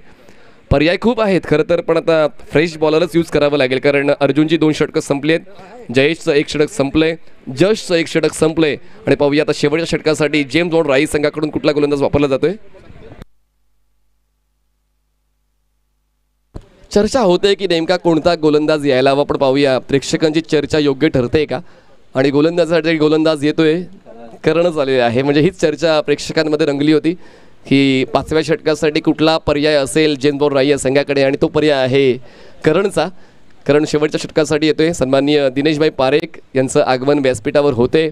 Speaker 1: पर्याय खूप आहेत खरं तर, पण आता फ्रेश बॉलरच यूज करावं लागेल, कारण अर्जुनची 2 षटकं संपली आहेत, जयेशचं 1 षटक संपलंय, जशचं 1 षटक संपलंय. आणि पाहूया आता शेवटच्या षटकासाठी जेम्स बॉन्ड राई संघाकडून कुठला गोलंदाज वापरला जातोय. चर्चा होते की नेमका कोणता गोलंदाज यायला हवा, पण पाहूया प्रेक्षकांची चर्चा योग्य ठरते का आणि गोलंदाजासाठी गोलंदाज येतोय करणच आलेले आहे. म्हणजे हीच चर्चा प्रेक्षकांमध्ये रंगली होती की 5व्या षटकासाठी कुठला पर्याय असेल जेम्स बॉन्ड राई या संघाकडे, आणि तो पर्याय आहे करणचा. करण शेवटच्या षटकासाठी येतोय. सन्माननीय दिनेशभाई पारेख यांचं आगमन व्यासपीठावर होते.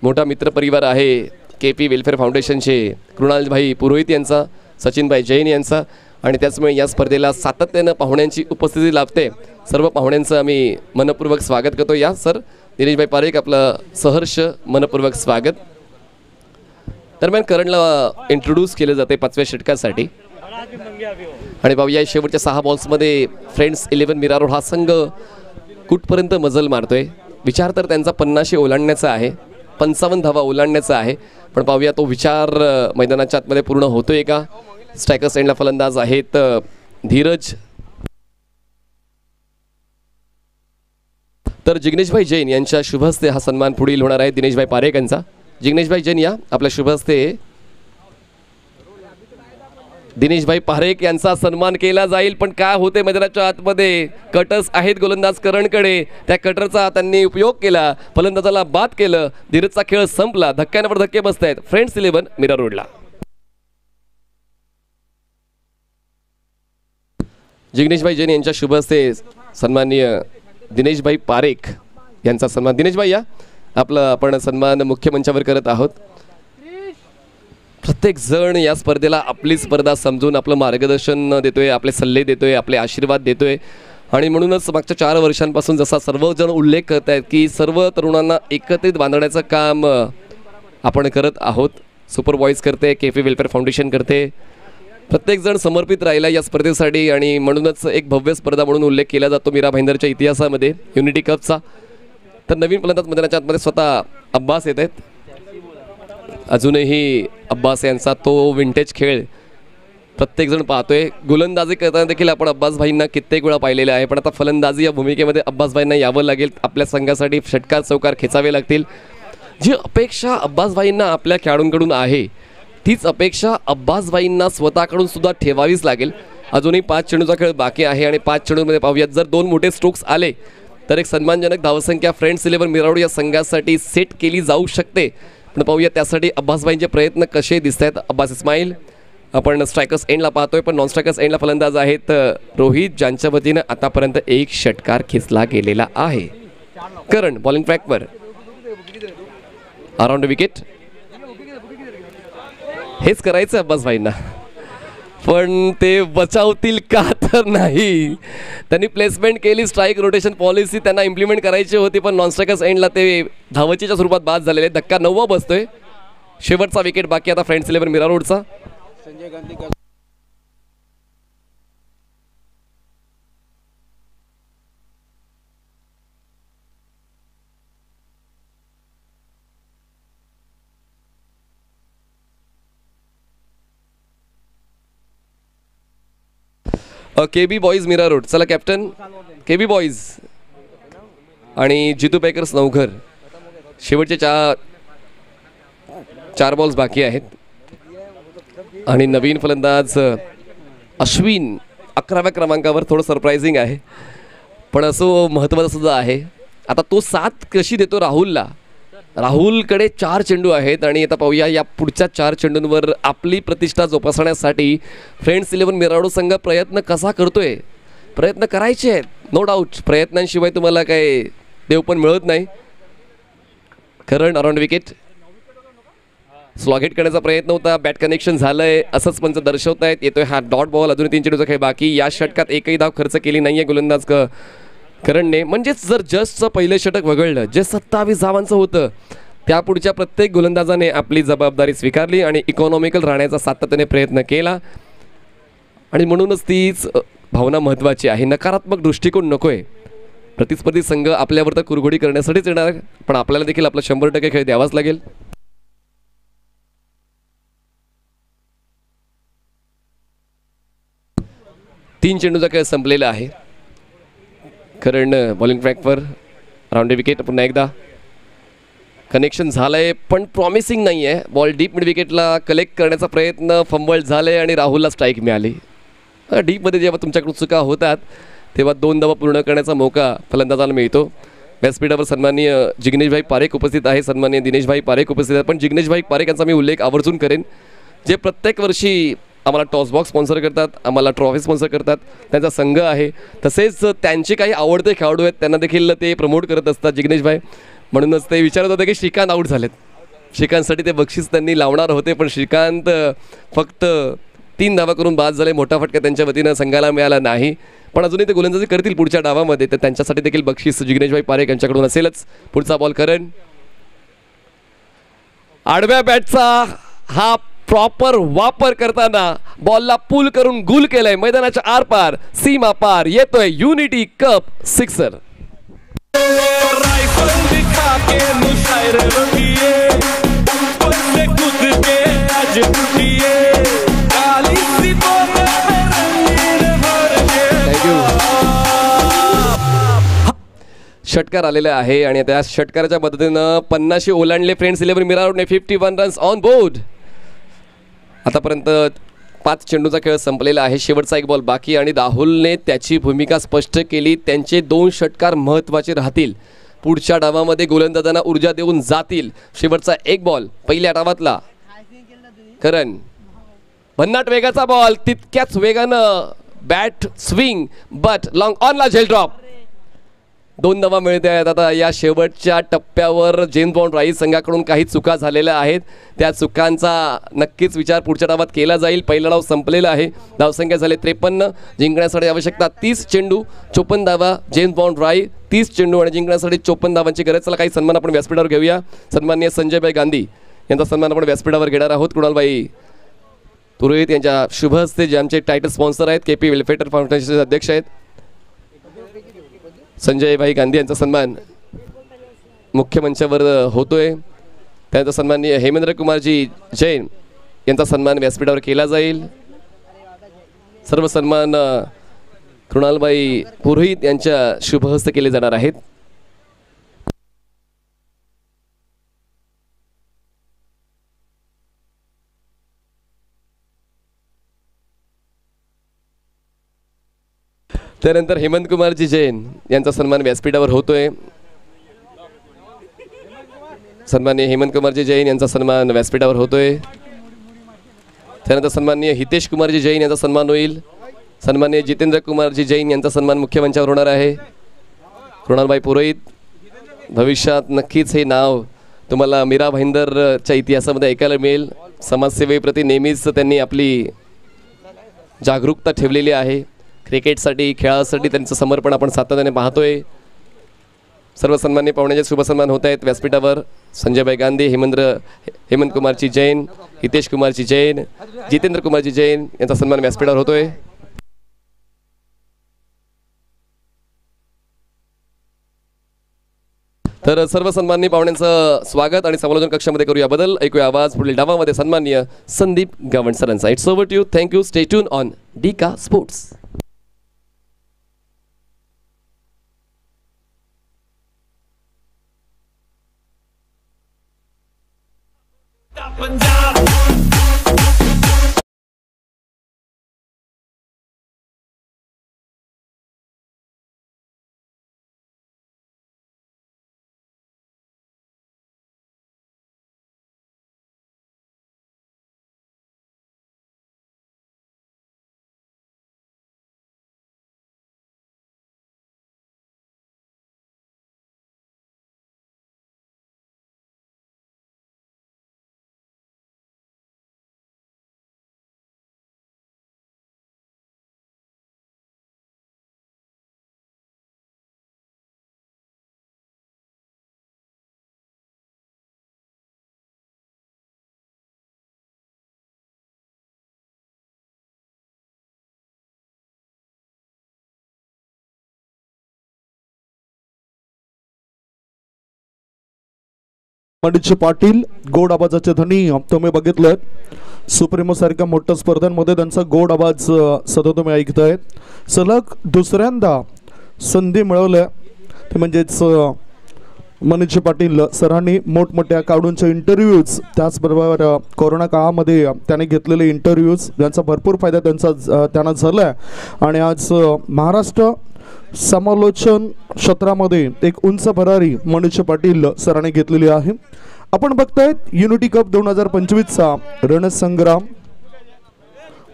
Speaker 1: मोठा मित्रपरिवार आहे KP वेलफेअर फाउंडेशनचे कृणालभाई पुरोहित यांचा, सचिनभाई जैन यांचा, आणि त्याचमुळे या स्पर्धेला सातत्यानं पाहुण्यांची उपस्थिती लाभते. सर्व पाहुण्यांचं आम्ही मनपूर्वक स्वागत करतो. या सर दिनेशभाई पारेख आपलं सहर्ष मनपूर्वक स्वागत. दरम्यान करणला इंट्रोड्यूस केले जाते 5व्या षटकासाठी. आणि पाहूया शेवटच्या 6 बॉल्समध्ये फ्रेंड्स 11 मीरा रोड हा संघ कुठपर्यंत मजल मारतोय. विचार तर त्यांचा 50 ओलांडण्याचा आहे, 55 धावा ओलांडण्याचा आहे, पण पाहूया तो विचार मैदानाच्या आतमध्ये पूर्ण होतोय का. स्ट्रायकर साईडला फलंदाज आहेत धीरज. तर जिग्नेशभाई जैन यांच्या शुभ हस्ते हा सन्मान पुढील होणार आहे दिनेशभाई पारेख यांचा. जिग्नेशभाई जैन या आपल्या शुभ हस्ते दिनेशभाई पारेख यांचा सन्मान केला जाईल. पण काय होते मैदानाच्या आतमध्ये कटर्स आहेत गोलंदाज करणकडे, त्या कटरचा त्यांनी उपयोग केला, फलंदाजाला बाद केलं, धीरजचा खेळ संपला. धक्क्यांवर धक्के बसत आहेत फ्रेंड्स 11 मीरा रोडला. जिग्नेशभाई जैन यांच्या शुभ हस्ते सन्माननीय दिनेशभाई पारेख यांचा सन्मान. दिनेशभाई या आपला आपण सन्मान मुख्य मंचावर करत आहोत. प्रत्येक जण या स्पर्धेला आपली स्पर्धा समजून आपलं मार्गदर्शन देतोय, आपले सल्ले देतोय, आपले आशीर्वाद देतोय. आणि म्हणूनच मागच्या 4 वर्षांपासून जसा सर्वजण उल्लेख करत आहेत की सर्व तरुणांना एकत्रित बांधण्याचं काम आपण करत आहोत. सुपर बॉईज करते, केफे वेलफेअर फाउंडेशन करते, प्रत्येकजण समर्पित राहिला या स्पर्धेसाठी. आणि म्हणूनच एक भव्य स्पर्धा म्हणून उल्लेख केला जातो मीरा भाईंदरच्या इतिहासामध्ये युनिटी कपचा. तर नवीन फलंदाज मैदानाच्या आतमध्ये स्वतः अब्बास येत आहेत. अजूनही अब्बास यांचा तो विंटेज खेळ प्रत्येकजण पाहतोय. गोलंदाजी करताना देखील आपण अब्बास भाईंना कित्येक वेळा पाहिलेलं आहे, पण आता फलंदाजी या भूमिकेमध्ये अब्बास भाईंना यावं लागेल. आपल्या संघासाठी षटकार चौकार खेचावे लागतील. जी अपेक्षा अब्बास भाईंना आपल्या खेळाडूंकडून आहे तीच अपेक्षा अब्बास भाईंना स्वतःकडून सुद्धा ठेवावीच लागेल. अजूनही 5 चेंडूचा खेळ बाकी आहे आणि 5 चेंडूमध्ये पाहूयात जर 2 मोठे स्ट्रोक्स आले तर एक सन्मानजनक धावसंख्या फ्रेंड्स 11 मिरावड या संघासाठी सेट केली जाऊ शकते. पण पाहूया त्यासाठी अब्बास भाईंचे प्रयत्न कसे दिसत आहेत. अब्बास इस्माईल आपण स्ट्रायकर्स एंडला पाहतोय, पण नॉन स्ट्रायकर्स एंडला फलंदाज आहेत रोहित, ज्यांच्या वतीनं आतापर्यंत 1 षटकार खेचला गेलेला आहे. करण बॉलिंग ट्रॅकवर अराउंड विकेट. हेच करायचं अब्बास भाईंना, पण ते बचावतील का तर नाही. त्यांनी प्लेसमेंट केली, स्ट्राईक रोटेशन पॉलिसी त्यांना इम्प्लिमेंट करायची होती, पण नॉन स्ट्रायकर्स एंडला ते धावचीच्या स्वरूपात बाद झालेले. धक्का 9वा बसतोय. शेवटचा विकेट बाकी आता फ्रेंड्स 11 मीरा रोडचा. KB boys Mira Road. चला कॅप्टन केबी बॉईज आणि जितू पॅकर्स नवघर. शेवटचे 4 बॉल्स बाकी आहेत आणि नवीन फलंदाज अश्विन 11व्या क्रमांकावर. थोडं सरप्रायझिंग आहे पण असं महत्त्वाचं सुद्धा आहे. आता तो 7 कशी देतो राहुलला. राहुलकडे 4 चेंडू आहेत आणि आता पाहूया या पुढच्या 4 चेंडूंवर आपली प्रतिष्ठा जोपासण्यासाठी फ्रेंड्स 11 मिराडो संघ प्रयत्न कसा करतोय. प्रयत्न करायचे आहेत नो डाऊट, प्रयत्नांशिवाय तुम्हाला काय देव पण मिळत नाही. करण अराउंड विकेट. स्लॉग हिट करण्याचा प्रयत्न होता, बॅट कनेक्शन झालंय असंच पंच दर्शवत आहेत. येतोय हा डॉट बॉल. अजून 3 चेंडूचा खेळ बाकी. या षटकात एकही धाव खर्च केली नाहीये गोलंदाज करणने. म्हणजेच जर जस्टचं पहिलं षटक वगळलं जे 27 धावांचं होतं, त्या पुढच्या प्रत्येक गोलंदाजाने आपली जबाबदारी स्वीकारली आणि इकॉनॉमिकल राहण्याचा सातत्याने प्रयत्न केला. आणि म्हणूनच तीच भावना महत्त्वाची आहे. नकारात्मक दृष्टिकोन नकोय. प्रतिस्पर्धी संघ आपल्यावर तर कुरघोडी करण्यासाठीच येणार, पण आपल्याला देखील आपला 100% खेळ द्यावाच लागेल. तीन चेंडूचा खेळ संपलेला आहे. करण बॉलिंग ट्रॅकवर राऊंड विकेट. पुन्हा एकदा कनेक्शन झालंय पण प्रॉमिसिंग नाही आहे. बॉल डीप मिड विकेटला कलेक्ट करण्याचा प्रयत्न फंबल झाले आणि राहुलला स्ट्राईक मिळाली. डीपमध्ये जेव्हा तुमच्याकडून चुका होतात तेव्हा 2 धावा पूर्ण करण्याचा मौका फलंदाजाला मिळतो. व्यासपीठावर सन्माननीय जिग्नेशभाई पारेख उपस्थित आहे, सन्माननीय दिनेशभाई पारेख उपस्थित आहेत. पण जिग्नेशभाई पारेख यांचा मी उल्लेख आवर्जून करेन, जे प्रत्येक वर्षी आम्हाला टॉस बॉक्स स्पॉन्सर करतात, आम्हाला ट्रॉफी स्पॉन्सर करतात. त्यांचा संघ आहे, तसेच त्यांचे काही आवडते खेळाडू आहेत त्यांना देखील ते प्रमोट करत असतात जिग्नेशभाई. म्हणूनच ते विचारत होते की श्रीकांत आऊट झालेत. श्रीकांतसाठी ते बक्षीस त्यांनी लावणार होते, पण श्रीकांत फक्त 3 धावा करून बाद झाले. मोठा फटका त्यांच्या वतीनं संघाला मिळाला नाही, पण अजूनही ते गोलंदाजी करतील पुढच्या डावामध्ये, तर त्यांच्यासाठी देखील बक्षीस जिग्नेशभाई पारेख यांच्याकडून असेलच. पुढचा बॉल करण. आडव्या बॅटचा हा प्रॉपर वापर करताना बॉलला पुल करून गुल केलंय. मैदानाच्या आरपार सीमा पार येतोय युनिटी कप सिक्सर. षटकार आलेला आहे आणि त्या षटकाराच्या मदतीनं 50 ओलांडले फ्रेंड्स 11 मिरारोडने. 51 runs on board. आतापर्यंत 5 चेंडूचा खेळ संपलेला आहे. शेवटचा 1 बॉल बाकी आणि राहुलने त्याची भूमिका स्पष्ट केली. त्यांचे 2 षटकार महत्त्वाचे राहतील, पुढच्या डावामध्ये गोलंदाजांना ऊर्जा देऊन जातील. शेवटचा 1 बॉल पहिल्या डावातला. करण भन्नाट वेगाचा बॉल तितक्याच वेगानं बॅट स्विंग बट लॉंग ऑनला झेल ड्रॉप. 2 धावा मिळते आहेत. आता या शेवटच्या टप्प्यावर जेम्स बॉन्ड राईस संघाकडून काही चुका झालेल्या आहेत. त्या चुकांचा नक्कीच विचार पुढच्या डावात केला जाईल. पहिला डाव संपलेला आहे. धावसंख्या झाले 53. जिंकण्यासाठी आवश्यकता 30 चेंडू 54 धावा. जेम्स बॉन्ड राय 30 चेंडू आणि जिंकण्यासाठी 54 धावांची गरज. चला काही सन्मान आपण व्यासपीठावर घेऊया. सन्माननीय संजयभाई गांधी यांचा सन्मान आपण व्यासपीठावर घेणार आहोत. कुणालभाई पुरोहित यांच्या शुभ हस्ते, जे आमचे टायटल स्पॉन्सर आहेत, KP वेलफेअर फाउंडेशनचे अध्यक्ष आहेत, संजयभाई गांधी यांचा सन्मान मुख्य मंचावर होतोय. त्यानंतर सन्माननीय हेमेंद्र कुमारजी जैन यांचा सन्मान व्यासपीठावर केला जाईल. सर्व सन्मान कृणालबाई पुरोहित यांच्या शुभ हस्ते केले जाणार आहेत. त्यानंतर हेमंत कुमारजी जैन यांचा सन्मान व्यासपीठावर होतोय. सन्माननीय हेमंत कुमारजी जैन यांचा सन्मान व्यासपीठावर होतोय. त्यानंतर सन्माननीय हितेश कुमारजी जैन यांचा सन्मान होईल. सन्माननीय जितेंद्र कुमारजी जैन यांचा सन्मान मुख्य मंचावर होणार आहे. कृणालबाई पुरोहित, भविष्यात नक्कीच हे नाव तुम्हाला मीरा भाईंदरच्या इतिहासामध्ये ऐकायला मिळेल. समाजसेवेप्रती नेहमीच त्यांनी आपली जागरूकता ठेवलेली आहे. क्रिकेटसाठी, खेळासाठी त्यांचं समर्पण आपण सातत्याने पाहतोय. सर्व सन्माननीय पाहुण्याचे शुभ सन्मान होत आहेत व्यासपीठावर. संजयभाई गांधी, हेमंत कुमारजी जैन, हितेश कुमारजी जैन, जितेंद्र कुमारजी जैन यांचा सन्मान व्यासपीठावर होतोय. तर सर्व सन्माननीय पाहुण्यांचं स्वागत आणि समालोचन कक्षामध्ये करूया बदल. ऐकूया आवाज पुढील डावामध्ये सन्माननीय संदीप गावंड सरांचा. It's over to you. Thank you. Stay tune on DICA sports.
Speaker 3: Manish Patil गोड आवाजाचे धनी तुम्ही बघितलं. सुप्रीमो सारख्या मोठ्या स्पर्धांमध्ये त्यांचा गोड आवाज सतत तुम्ही ऐकताय. सलग दुसऱ्यांदा संधी मिळवल्या ते म्हणजेच मनीष पाटील सरांनी मोठमोठ्या काढूंचे इंटरव्ह्यूज, त्याचबरोबर कोरोना काळामध्ये त्याने घेतलेले इंटरव्ह्यूज यांचा भरपूर फायदा त्यांना झाला आहे. आणि आज महाराष्ट्र समालोचन क्षेत्रामध्ये एक उंच भरारी मनीष पाटील सरांनी घेतलेली आहे. आपण बघतायत युनिटी कप 2025चा रणसंग्राम.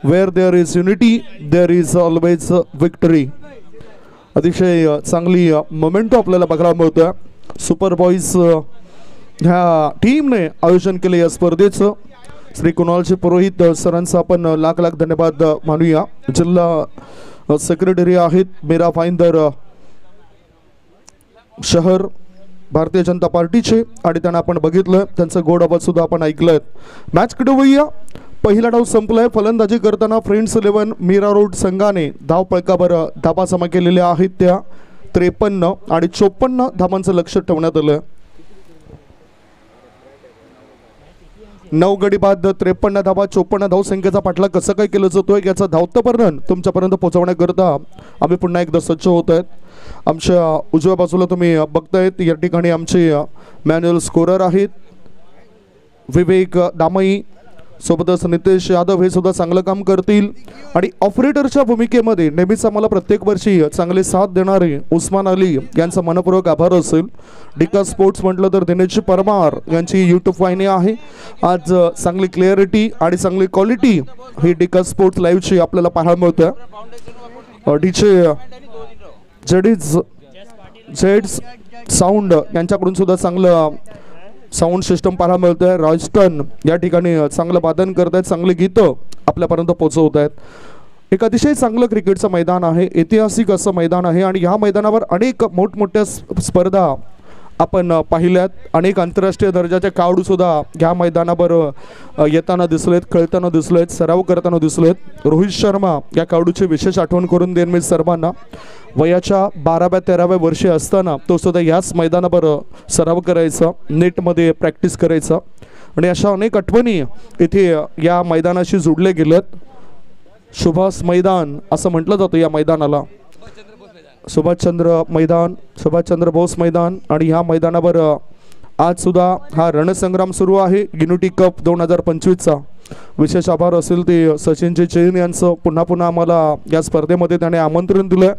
Speaker 3: Where there is unity there is always victory. अतिशय चांगली मोमेंटो आपल्याला बघायला मिळतोय. सुपर बॉईज ह्या टीमने आयोजन केले या स्पर्धेचं. श्री कुणालजी पुरोहित सरांचा आपण लाख लाख धन्यवाद मानूया. जिल्हा सेक्रेटरी आहेत मीरा भाईंदर शहर भारतीय जनता पार्टीचे आणि त्यांना आपण बघितलं, त्यांचा गोड आवाज सुद्धा आपण ऐकलंय. मॅच कडे वळूया. पहिला डाव संपलाय. फलंदाजी करताना फ्रेंड्स 11 मीरा रोड संघाने धाव फलकावर धाबा जमा केलेल्या आहेत त्या 53 आणि 54 धावांचं लक्ष ठेवण्यात आलं. 9 गडी बाद 53 धावा 54 धावसंख्येचा पाठलाग कसं काय केलं जातोय याचा धावतं वर्णन तुमच्यापर्यंत पोहोचवण्याकरता आम्ही पुन्हा एकदा सज्ज होत आहेत. आमच्या उजव्या बाजूला तुम्ही बघतायत या ठिकाणी आमचे मॅन्युअल स्कोरर आहेत विवेक दामई, सोबतच नितेश यादव हे सुद्धा चांगलं काम करतील. आणि ऑपरेटरच्या भूमिकेमध्ये नेहमीच आम्हाला प्रत्येक वर्षी चांगले साथ देणारे उस्मान अली यांचा मनपूर्वक आभार असेल. डिका स्पोर्ट्स म्हटलं तर दिनेश परमार यांची यूट्यूब वाहिनी आहे. आज चांगली क्लिअरिटी आणि चांगली क्वालिटी ही डिका स्पोर्ट्स लाईव्हची आपल्याला पाहायला मिळते. डीजे जेड्स साऊंड यांच्याकडून सुद्धा चांगलं साऊंड सिस्टम पाहायला मिळतं आहे. रॉयस्टन या ठिकाणी चांगलं वादन करत आहेत, चांगली गीतं आपल्यापर्यंत पोहोचवत आहेत. एक अतिशय चांगलं क्रिकेटचं मैदान आहे, ऐतिहासिक असं मैदान आहे आणि ह्या मैदानावर अनेक मोठमोठ्या स्पर्धा आपण पाहिल्यात. अनेक आंतरराष्ट्रीय दर्जाचे खेळाडूसुद्धा ह्या मैदानावर येताना दिसलेत, खेळताना दिसलेत, सराव करताना दिसलेत. रोहित शर्मा या खेळाडूची विशेष आठवण करून देईन मी सर्वांना. वयाच्या 12व्या-13व्या वर्षी असताना तो सुद्धा याच मैदानावर सराव करायचा, नेटमध्ये प्रॅक्टिस करायचा आणि अशा अनेक आठवणी इथे या मैदानाशी जोडले गेलेत. सुभाष मैदान असं म्हटलं जातं या मैदानाला, सुभाषचंद्र मैदान, सुभाषचंद्र बोस मैदान. आणि ह्या मैदानावर आज सुद्धा हा रणसंग्राम सुरू आहे. युनिटी कप 2025चा. विशेष आभार असेल ते सचिनजी चैन यांचं, पुन्हा पुन्हा आम्हाला या स्पर्धेमध्ये त्याने आमंत्रण दिलं.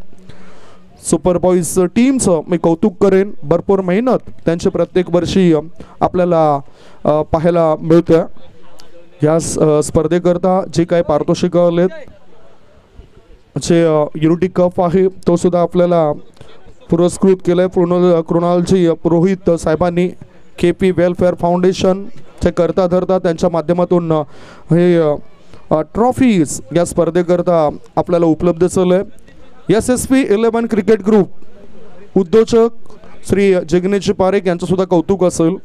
Speaker 3: सुपर बॉईज टीमचं मी कौतुक करेन, भरपूर मेहनत त्यांची प्रत्येक वर्षी आपल्याला पाहायला मिळतं. या स्पर्धेकरता जे काही पारितोषिक आलेत, जे युनिटी कप आहे तो सुद्धा आपल्याला पुरस्कृत केलं आहे कृणालजी पुरोहित साहेबांनी. KP वेलफेअर फाउंडेशनचे करता धरता त्यांच्या माध्यमातून हे ट्रॉफीज या स्पर्धेकरता आपल्याला उपलब्ध झालं आहे. SSP 11 क्रिकेट ग्रुप उद्योजक श्री जिग्नेश पारेख यांचं सुद्धा कौतुक असेल.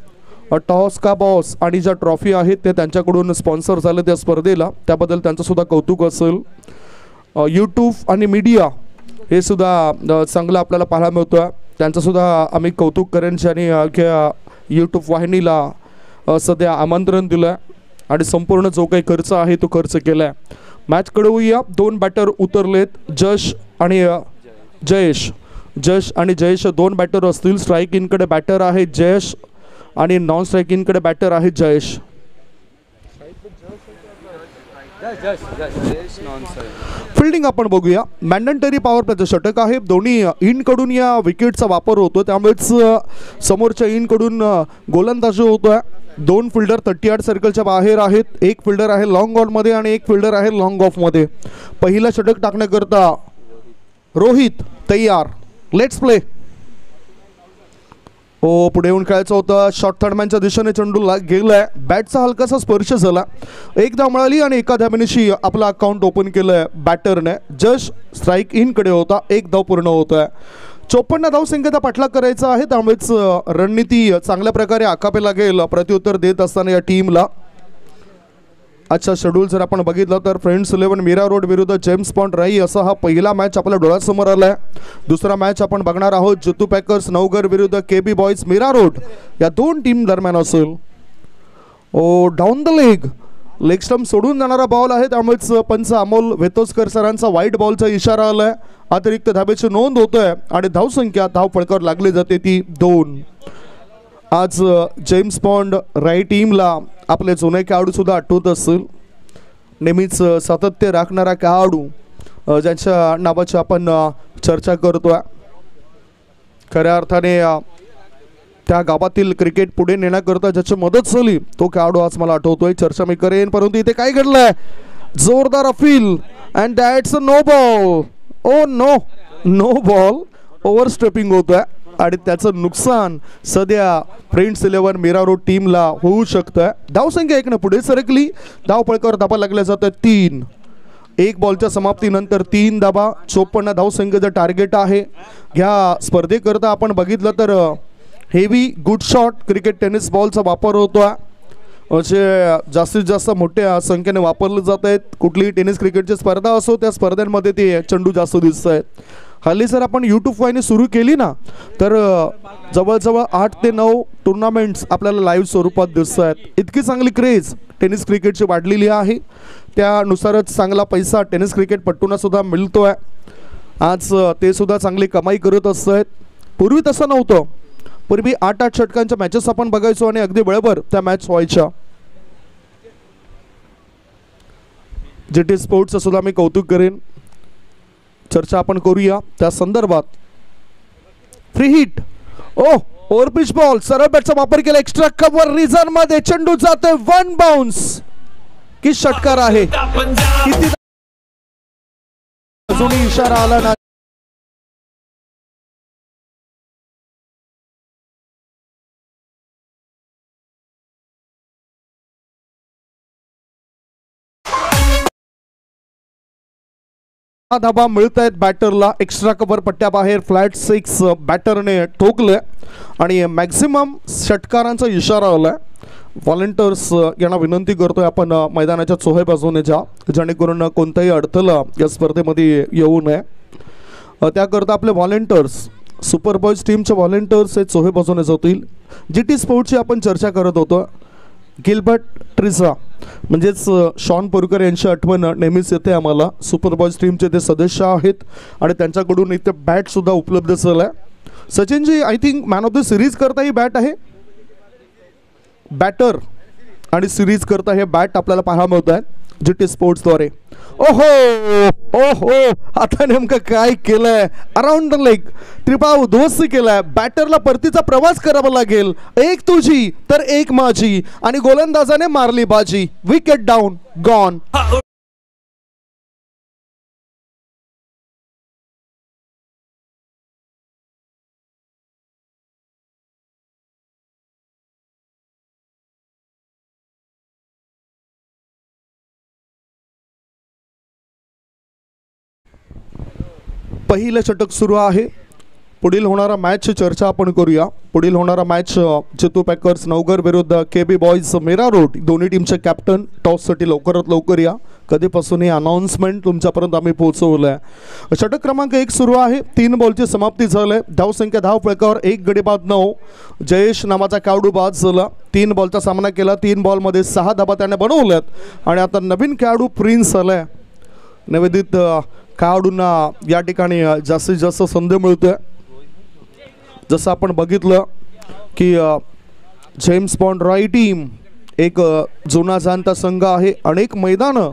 Speaker 3: टॉस का बॉस आणि ज्या ट्रॉफी आहेत ते त्यांच्याकडून स्पॉन्सर झाले त्या स्पर्धेला, त्याबद्दल त्यांचं सुद्धा कौतुक असेल. यूट्यूब आणि मीडिया हे सुद्धा चांगलं आपल्याला पाहायला मिळतं आहे, त्यांचंसुद्धा आम्ही कौतुक करेन ज्यांनी यूट्यूब वाहिनीला सध्या आमंत्रण दिलं आहे आणि संपूर्ण जो काही खर्च आहे तो खर्च केला आहे. मॅचकडे होऊया. 2 बॅटर उतरलेत, जश आणि जयेश 2 बॅटर असतील. स्ट्राईक इनकडे बॅटर आहे जयेश आणि नॉन स्ट्राईक इनकडे बॅटर आहे जयेश. फिल्डिंग आपण बघूया. मॅन्डेटरी पॉवर प्लेचं षटक आहे. दोन्ही इनकडून या विकेटचा वापर होतो, त्यामुळेच समोरच्या इनकडून गोलंदाजी होतोय. 2 फिल्डर 38 सर्कलच्या बाहेर आहेत. 1 फिल्डर आहे लॉंग ऑनमध्ये आणि 1 फिल्डर आहे लॉंग ऑफमध्ये. पहिला षटक टाकण्याकरता रोहित तयार. Let's play. पुढे येऊन खेळायचं होतं. शॉर्ट थर्डमॅनच्या दिशेने चेंडू गेलाय. बॅटचा हलकासा स्पर्श झाला. एक धाव मिळाली आणि एका धावेनिशी आपलं अकाउंट ओपन केलंय बॅटरने. जश स्ट्राईक इनकडे होता. 1 धाव पूर्ण होत आहे. 54 धावसंख्येचा पाठलाग करायचा आहे, त्यामुळेच रणनीती चांगल्या प्रकारे आखावे लागेल प्रत्युत्तर देत असताना या टीमला. आजचा शेड्यूल जर आपण बघितलं तर फ्रेंड्स 11 मीरा रोड विरुद्ध जेम्स बॉन्ड राई असा हा पहिला मॅच आपल्या डोळ्यासमोर आलाय. दुसरा मॅच आपण बघणार आहोत जितू पॅकर्स नवघर विरुद्ध KB बॉईज मीरा रोड या 2 टीम दरम्यान असेल. डाऊन द लेग स्टंप सोडून जाणारा बॉल आहे, त्यामुळेच पंच अमोल वेतोसकर सरांचा व्हाईट बॉलचा इशारा आलाय. अतिरिक्त धाबेची नोंद होतोय आणि धावसंख्या धाव फळकावर लागली जाते ती 2. आज जेम्स बॉन्ड राई टीमला आपले जुने खेळाडू सुद्धा आठवत असतील. नेहमीच सातत्य राखणारा खेळाडू ज्यांच्या नावाची आपण चर्चा करतोय. खऱ्या अर्थाने त्या गावातील क्रिकेट पुढे नेण्याकरता ज्याची मदत झाली तो खेळाडू आज मला आठवतोय. चर्चा मी करेन, परंतु इथे काय घडलंय? जोरदार appeal and that's a no ball. No ball. Over stepping होतोय आणि त्याचं नुकसान सध्या फ्रेंड्स 11 मीरा रोड टीमला होऊ शकतं. धावसंख्या 1 पुढे सरकली. धाव फळकावर धाबा लागल्या जातात 3. 1 बॉलच्या समाप्तीनंतर 3 धाबा. 54 धावसंख्येचं टार्गेट आहे. ह्या स्पर्धेकरता आपण बघितलं तर heavy good shot cricket tennis बॉलचा वापर होतो, जे जास्तीत जास्त मोठ्या संख्येने वापरले जात आहेत. कुठलीही टेनिस क्रिकेटची स्पर्धा असो त्या स्पर्धांमध्ये ते चेंडू जास्त दिसत आहेत. हल्ली जर आपण यूट्यूब वाहिनी सुरू केली ना तर जवळजवळ 8 ते 9 टुर्नामेंट्स आपल्याला लाईव्ह स्वरूपात दिसत आहेत. इतकी चांगली क्रेज टेनिस क्रिकेटची वाढलेली आहे, त्यानुसारच चांगला पैसा टेनिस क्रिकेटपटूंना सुद्धा मिळतो आहे. आज ते सुद्धा चांगली कमाई करत असत आहेत. पूर्वी तसं नव्हतं. पूर्वी 8-8 षटकांच्या मॅचेस आपण बघायचो आणि अगदी वेळेवर त्या मॅच व्हायच्या. GT स्पोर्ट्सचं सुद्धा मी कौतुक करेन. चर्चा आपण करूया त्या संदर्भात. Free hit. Over pitch ball. सरळ बॅटचा वापर केला. एक्स्ट्रा कव्हर रिझन मध्ये चेंडू जातोय 1 बाउन्स. की षटकार आहे. किती अजूनही इशारा आला नाही. धाबा मिळत आहेत बॅटरला. एक्स्ट्रा कव्हर पट्ट्याबाहेर फ्लॅट 6 बॅटरने ठोकले आणि मॅक्झिमम षटकारांचा इशारा आलाय. व्हॉलेंटियर्स यांना विनंती करतोय आपण मैदानाच्या चोहे बाजूने जा, जेणेकरून कोणताही अडथळा या स्पर्धेमध्ये येऊ नये. त्याकरता आपले व्हॉलेंटियर्स, सुपर बॉयज टीमचे व्हॉलेंटियर्स हे चोहे बाजूने जातील. GT स्पोर्ट्सची आपण चर्चा करत होतो. गिल्बर्ट ट्रिझा म्हणजेच शॉन पोरकर यांची आठवण नेहमीच येते आम्हाला. सुपर बॉयज टीमचे ते सदस्य आहेत आणि त्यांच्याकडून इथे बॅटसुद्धा उपलब्ध झाला आहे. Sachinji, I think man of the series करता ही बॅट आहे. बॅटर आणि सिरीज करता हे बॅट आपल्याला पाहायला मिळत आहेत GT स्पोर्ट्सद्वारे. ओहो ओहो, आता नेमकं काय केलंय? अराउंड द लेग त्रिपा उद्ध्वस्त केलाय. बॅटरला परतीचा प्रवास करावा लागेल. एक तुझी तर एक माझी आणि गोलंदाजाने मारली बाजी. Wicket down, gone. पहिलं षटक सुरू आहे. पुढील होणारा मॅचची चर्चा आपण करूया. पुढील होणारा मॅच चितू पॅकर्स नवघर विरुद्ध KB बॉयज मेरा रोड. दोन्ही टीमचे कॅप्टन टॉससाठी लवकरात लवकर या. कधीपासून ही अनाउन्समेंट तुमच्यापर्यंत आम्ही पोहोचवलं आहे. षटक क्रमांक 1 सुरू आहे. 3 बॉलची समाप्ती झाली. धावसंख्या धाव फलकावर 1 गडी बाद 9. जयेश नावाचा खेळाडू बाद झाला. 3 बॉलचा सामना केला. 3 बॉलमध्ये 6 धाबा त्याने बनवल्यात आणि आता नवीन खेळाडू प्रिन्स आलाय. निवेदित खेळाडूंना या ठिकाणी जास्तीत जास्त संधी मिळते. जसं आपण बघितलं की जेम्स बॉन्ड रॉय टीम एक जुना जाणता संघ आहे. अनेक मैदानं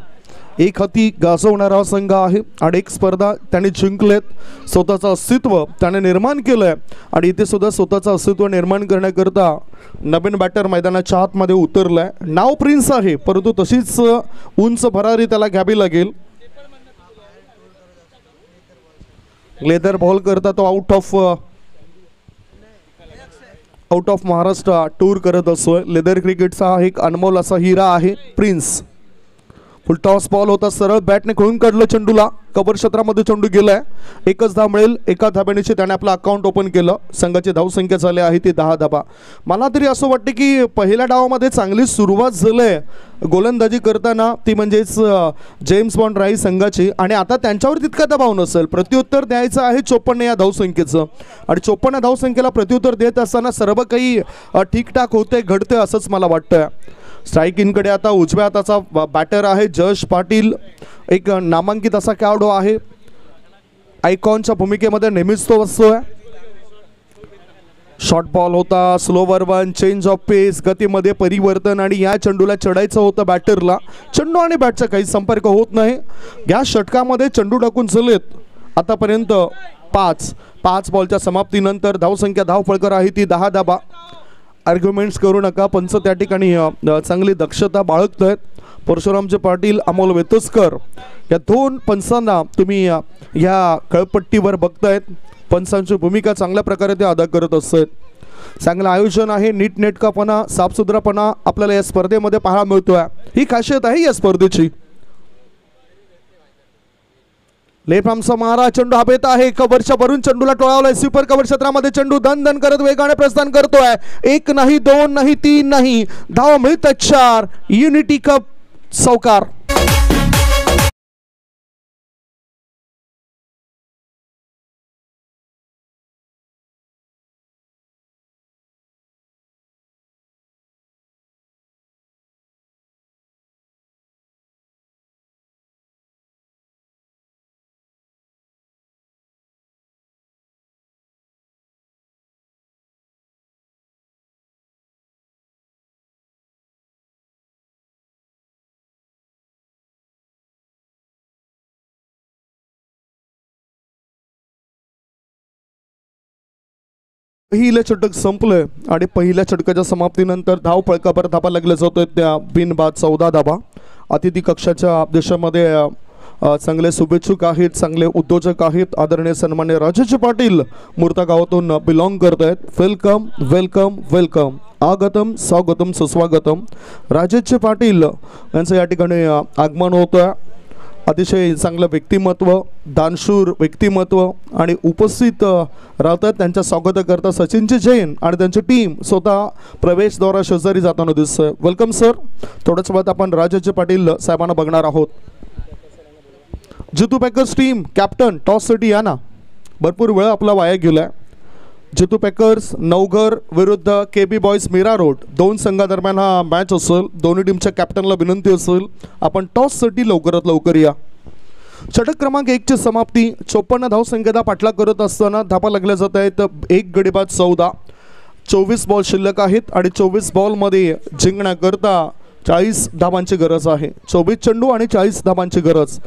Speaker 3: एक हाती गाजवणारा संघ आहे. अनेक स्पर्धा त्याने जिंकलेत. स्वतःचं अस्तित्व त्याने निर्माण केलं आहे आणि इथे सुद्धा स्वतःचं अस्तित्व निर्माण करण्याकरता नवीन बॅटर मैदानाच्या आतमध्ये उतरलं आहे. नाव प्रिन्स आहे, परंतु तशीच उंच भरारी त्याला घ्यावी लागेल. लेदर बॉल करता तो आउट ऑफ महाराष्ट्र टूर करत असतोय. लेदर क्रिकेटचा हा एक अनमोल असा हिरा आहे प्रिन्स. फुल टॉस बॉल होता. सरळ बॅटने खेळून काढलं चेंडूला. कव्हर क्षेत्रामध्ये चेंडू गेलाय. एकच धाव मिळेल. एका धाब्याने त्याने आपलं अकाउंट ओपन केलं. संघाची धावसंख्या झाली आहे ती 10 धाबा. मला तरी असं वाटते की पहिल्या डावामध्ये चांगली सुरुवात झाली गोलंदाजी करताना, ती म्हणजेच जेम्स बॉन्ड राई संघाची. आणि आता त्यांच्यावर तितका दबाव नसेल. प्रत्युत्तर द्यायचं आहे 54 या धावसंख्येचं आणि 54 धावसंख्येला प्रत्युत्तर देत असताना सर्व काही ठीकठाक होते, घडते असंच मला वाटतंय. स्ट्राईक इनकडे आता उजव्या हाताचा बॅटर आहे जयेश पाटील. एक नामांकित असा खेळाडू आहे. आयकॉनच्या भूमिकेमध्ये नेहमीच तो असतोय. शॉर्ट बॉल होता. स्लोवर वन, चेंज ऑफ पेस, गतीमध्ये परिवर्तन आणि या चेंडूला चढायचं होतं बॅटरला. चेंडू आणि बॅटचा काही संपर्क होत नाही. या षटकामध्ये चेंडू टाकून चलेत आतापर्यंत 5 बॉलच्या समाप्तीनंतर धावसंख्या धाव फळकर आहे ती 10 धाबा. आर्ग्युमेंट्स करू नका. पंच त्या ठिकाणी चांगली दक्षता बाळगत आहेत. परशुरामचे पाटील, अमोल वेतस्कर या 2 पंचांना तुम्ही या कळपट्टीवर बघतायत. पंचांची भूमिका चांगल्या प्रकारे ते अदा करत असतात. चांगलं आयोजन आहे. नीटनेटकापणा, साफसुथरापणा आपल्याला या स्पर्धेमध्ये पाहायला मिळतोय. ही खासियत आहे या स्पर्धेची. लेफ्ट आर्मचा मारा. चेंडू हवेत आहे. कव्हरच्या भरून चेंडूला टोळावलाय. स्वीपर कव्हर क्षेत्रामध्ये चेंडू दन करत वेगाने प्रस्थान करतोय. 1 नाही, 2 नाही, 3 नाही, धाव मिळतात 4. युनिटी कप सौकार. पहिलं षटक संपलं आणि पहिल्या षटकाच्या समाप्तीनंतर धाव फळकावर धाबा लागले जातोय त्या बिनबाद 14 धाबा. अतिथी कक्षाच्या दिशेमध्ये चांगले शुभेच्छुक आहेत, चांगले उद्योजक आहेत. आदरणीय सन्मान्य राजेश पाटील मूर्ता गावातून बिलॉंग करत आहेत. वेलकम वेलकम वेलकम, आगतम स्वागतम सुस्वागतम. राजेश पाटील यांचं या ठिकाणी आगमन होतं. अतिशय चांगलं व्यक्तिमत्व, दानशूर व्यक्तिमत्व आणि उपस्थित राहतात. त्यांच्या स्वागताकरता सचिनजी जैन आणि त्यांची टीम स्वतः प्रवेशद्वारा शेजारी जाताना दिसतंय. Welcome sir. थोड्याच वेळात आपण राजेश पाटील साहेबांना बघणार आहोत. जितू पॅकर्स टीम कॅप्टन टॉससाठी या ना, भरपूर वेळ आपला वाया गेलाय. जितू पॅकर्स नवघर विरुद्ध KB बॉयज मीरा रोड, दोन संघादरम्यान हा मॅच असेल. दोन्ही टीमच्या कॅप्टनला विनंती असेल आपण टॉससाठी लवकरात लवकर या. षटक क्रमांक 1ची समाप्ती. 54 धावसंख्येचा पाठलाग करत असताना धापा लागल्या जात आहेत. एक गडी बाद 14. 24 बॉल शिल्लक आहेत आणि 24 बॉलमध्ये जिंकण्याकरता 40 धाबांची गरज आहे. 24 चेंडू आणि 40 धाबांची गरज.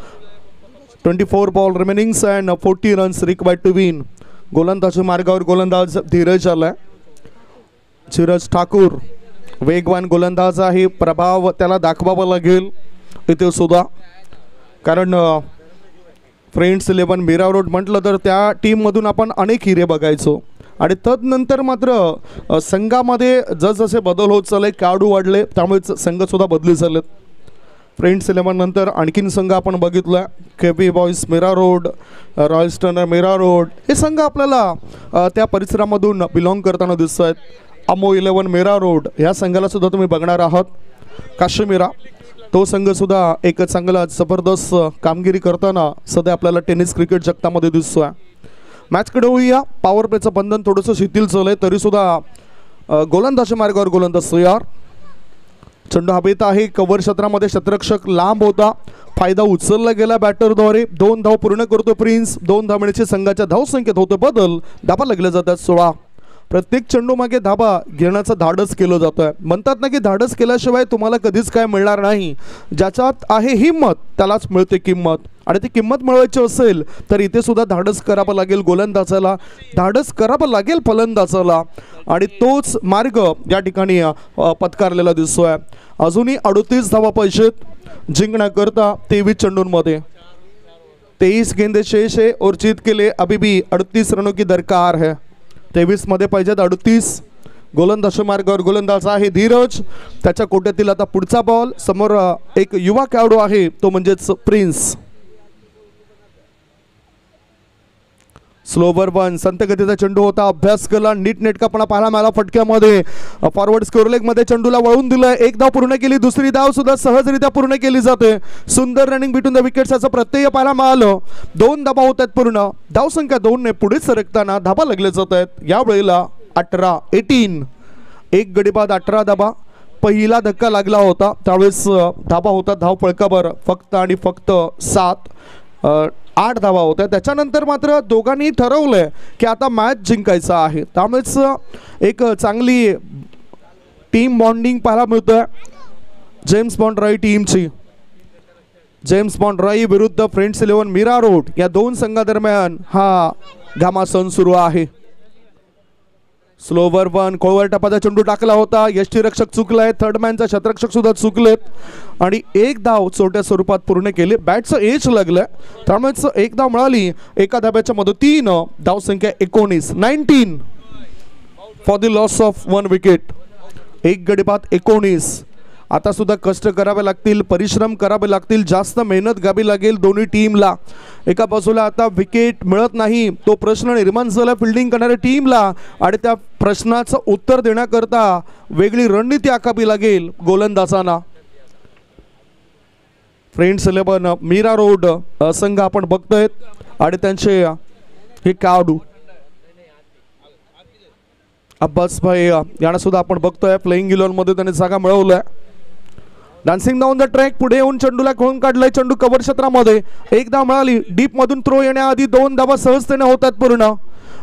Speaker 3: 24 ball remainings and 40 runs required to win. गोलंदाजी मार्गावर गोलंदाज धीरज आलाय. धीरज ठाकूर वेगवान गोलंदाज आहे. प्रभाव त्याला दाखवावा लागेल इथे सुद्धा, कारण फ्रेंड्स 11 मीरा रोड म्हटलं तर त्या टीममधून आपण अनेक हिरे बघायचो. आणि तदनंतर मात्र संघामध्ये जसजसे बदल होत चालले, खेळाडू वाढले, त्यामुळे संघसुद्धा बदली झालेत. फ्रेंड्स 11 नंतर आणखीन संघ आपण बघितला. KB boys Mira Road, royal स्टर्नर मीरा रोड, हे संघ आपल्याला त्या परिसरामधून बिलॉंग करताना दिसत आहेत. अमो 11 मीरा रोड ह्या संघाला सुद्धा तुम्ही बघणार आहात. काश्मीरा तो संघसुद्धा एक चांगला जबरदस्त कामगिरी करताना सध्या आपल्याला टेनिस क्रिकेट जगतामध्ये दिसतोय. मॅचकडे होऊया. पॉवर प्लेचं बंधन थोडंसं शिथिल झालंय, तरीसुद्धा गोलंदाजी मार्गावर गोलंदाज तयार. चेंडू हवेत आहे. कव्हर क्षेत्रामध्ये क्षेत्ररक्षक लांब होता. फायदा उचलला गेला बॅटरद्वारे. 2 धाव पूर्ण करतो प्रिन्स. 2 धावण्याची संघाच्या धावसंख्येत होतो बदल. धाबा लागले जातात 16. प्रत्येक चेंडू मागे धाबा घेण्याचं धाडस केलं जातं आहे. म्हणतात ना की धाडस केल्याशिवाय तुम्हाला कधीच काय मिळणार नाही. ज्याच्यात आहे हिंमत त्यालाच मिळते किंमत, आणि ती किंमत मिळवायची असेल तर इथे सुद्धा धाडस करावं लागेल गोलंदाजाला, धाडस करावं लागेल फलंदाजाला, आणि तोच मार्ग या ठिकाणी पत्कारलेला दिसतोय. अजूनही 38 धावा पाहिजेत जिंकण्याकरता 23 चेंडूंमध्ये. 23 गेंदे शेष है और जीत के लिए अभी भी 38 रनों की दरकार है. 23 मध्ये पाहिजेत 38. गोलंदाज मार्गावर गोलंदाज आहे धीरज. त्याच्या कोट्यातील आता पुढचा बॉल. समोर एक युवा खेळाडू आहे, तो म्हणजेच प्रिन्स. स्लोवर वन संत गतीचा चेंडू होता. अभ्यास केला, नीट नेटकापणा पाहायला मिळाला फटक्यामध्ये. फॉरवर्ड स्कोर लेग मध्ये चेंडूला वळून दिलं. एक धाव पूर्ण केली. दुसरी धाव सुद्धा सहजरित्या पूर्ण केली जाते. सुंदर रनिंग बिटून द विकेट्स याचं प्रत्यय पाहायला मिळालं. 2 धाबा होत आहेत पूर्ण. धावसंख्या 2 ने पुढे सरकताना धाबा लागले जात आहेत. यावेळेला 18 एक गडीबाद 18 धाबा. पहिला धक्का लागला होता त्यावेळेस धाबा होता धाव फळकावर फक्त आणि फक्त 8 धावा होत्या. त्याच्यानंतर मात्र दोघांनी ठरवलंय की आता मॅच जिंकायचा आहे. त्यामुळेच एक चांगली टीम बॉन्डिंग पाहायला मिळतोय जेम्स बॉन्ड राई टीमची. जेम्स बॉन्ड राई विरुद्ध फ्रेंड्स 11 मीरा रोड या दोन संघादरम्यान हा घमासन सुरू आहे. स्लोवर वन कोळवर टपाचा चेंडू टाकला होता. यष्टीरक्षक चुकलाय. थर्ड मॅनचा क्षेत्ररक्षक सुद्धा चुकलेत आणि एक धाव छोट्या स्वरूपात पूर्ण केली. बॅटचं एज लागलं त्यामुळेच एक धाव मिळाली. एका धाब्याच्या मदतीनं धावसंख्या 19 for the loss of 1 wicket. एक गडीबाद 19. आता सुद्धा कष्ट करावे लागतील, परिश्रम करावे लागतील, जास्त मेहनत घ्यावी लागेल दोन्ही टीमला. एका बाजूला आता विकेट मिळत नाही तो प्रश्न निर्माण झाला फिल्डिंग करणाऱ्या टीमला, आणि त्या प्रश्नाचं उत्तर देण्याकरता वेगळी रणनीती आखावी लागेल गोलंदाजांना. फ्रेंड्स 11 मीरा रोड संघ आपण बघतोय आणि त्यांचे हे खेळाडू अब्बास भाई यांना सुद्धा आपण बघतोय. प्लेइंग 11 मध्ये त्यांनी जागा मिळवलाय. डान्सिंग डाऊन द ट्रॅक पुढे येऊन चेंडूला खेळून काढलाय. चेंडू कव्हर क्षेत्रामध्ये. एक धाव मिळाली. डीप मधून थ्रो येण्याआधी 2 धावा सहजतेने होतात पूर्ण.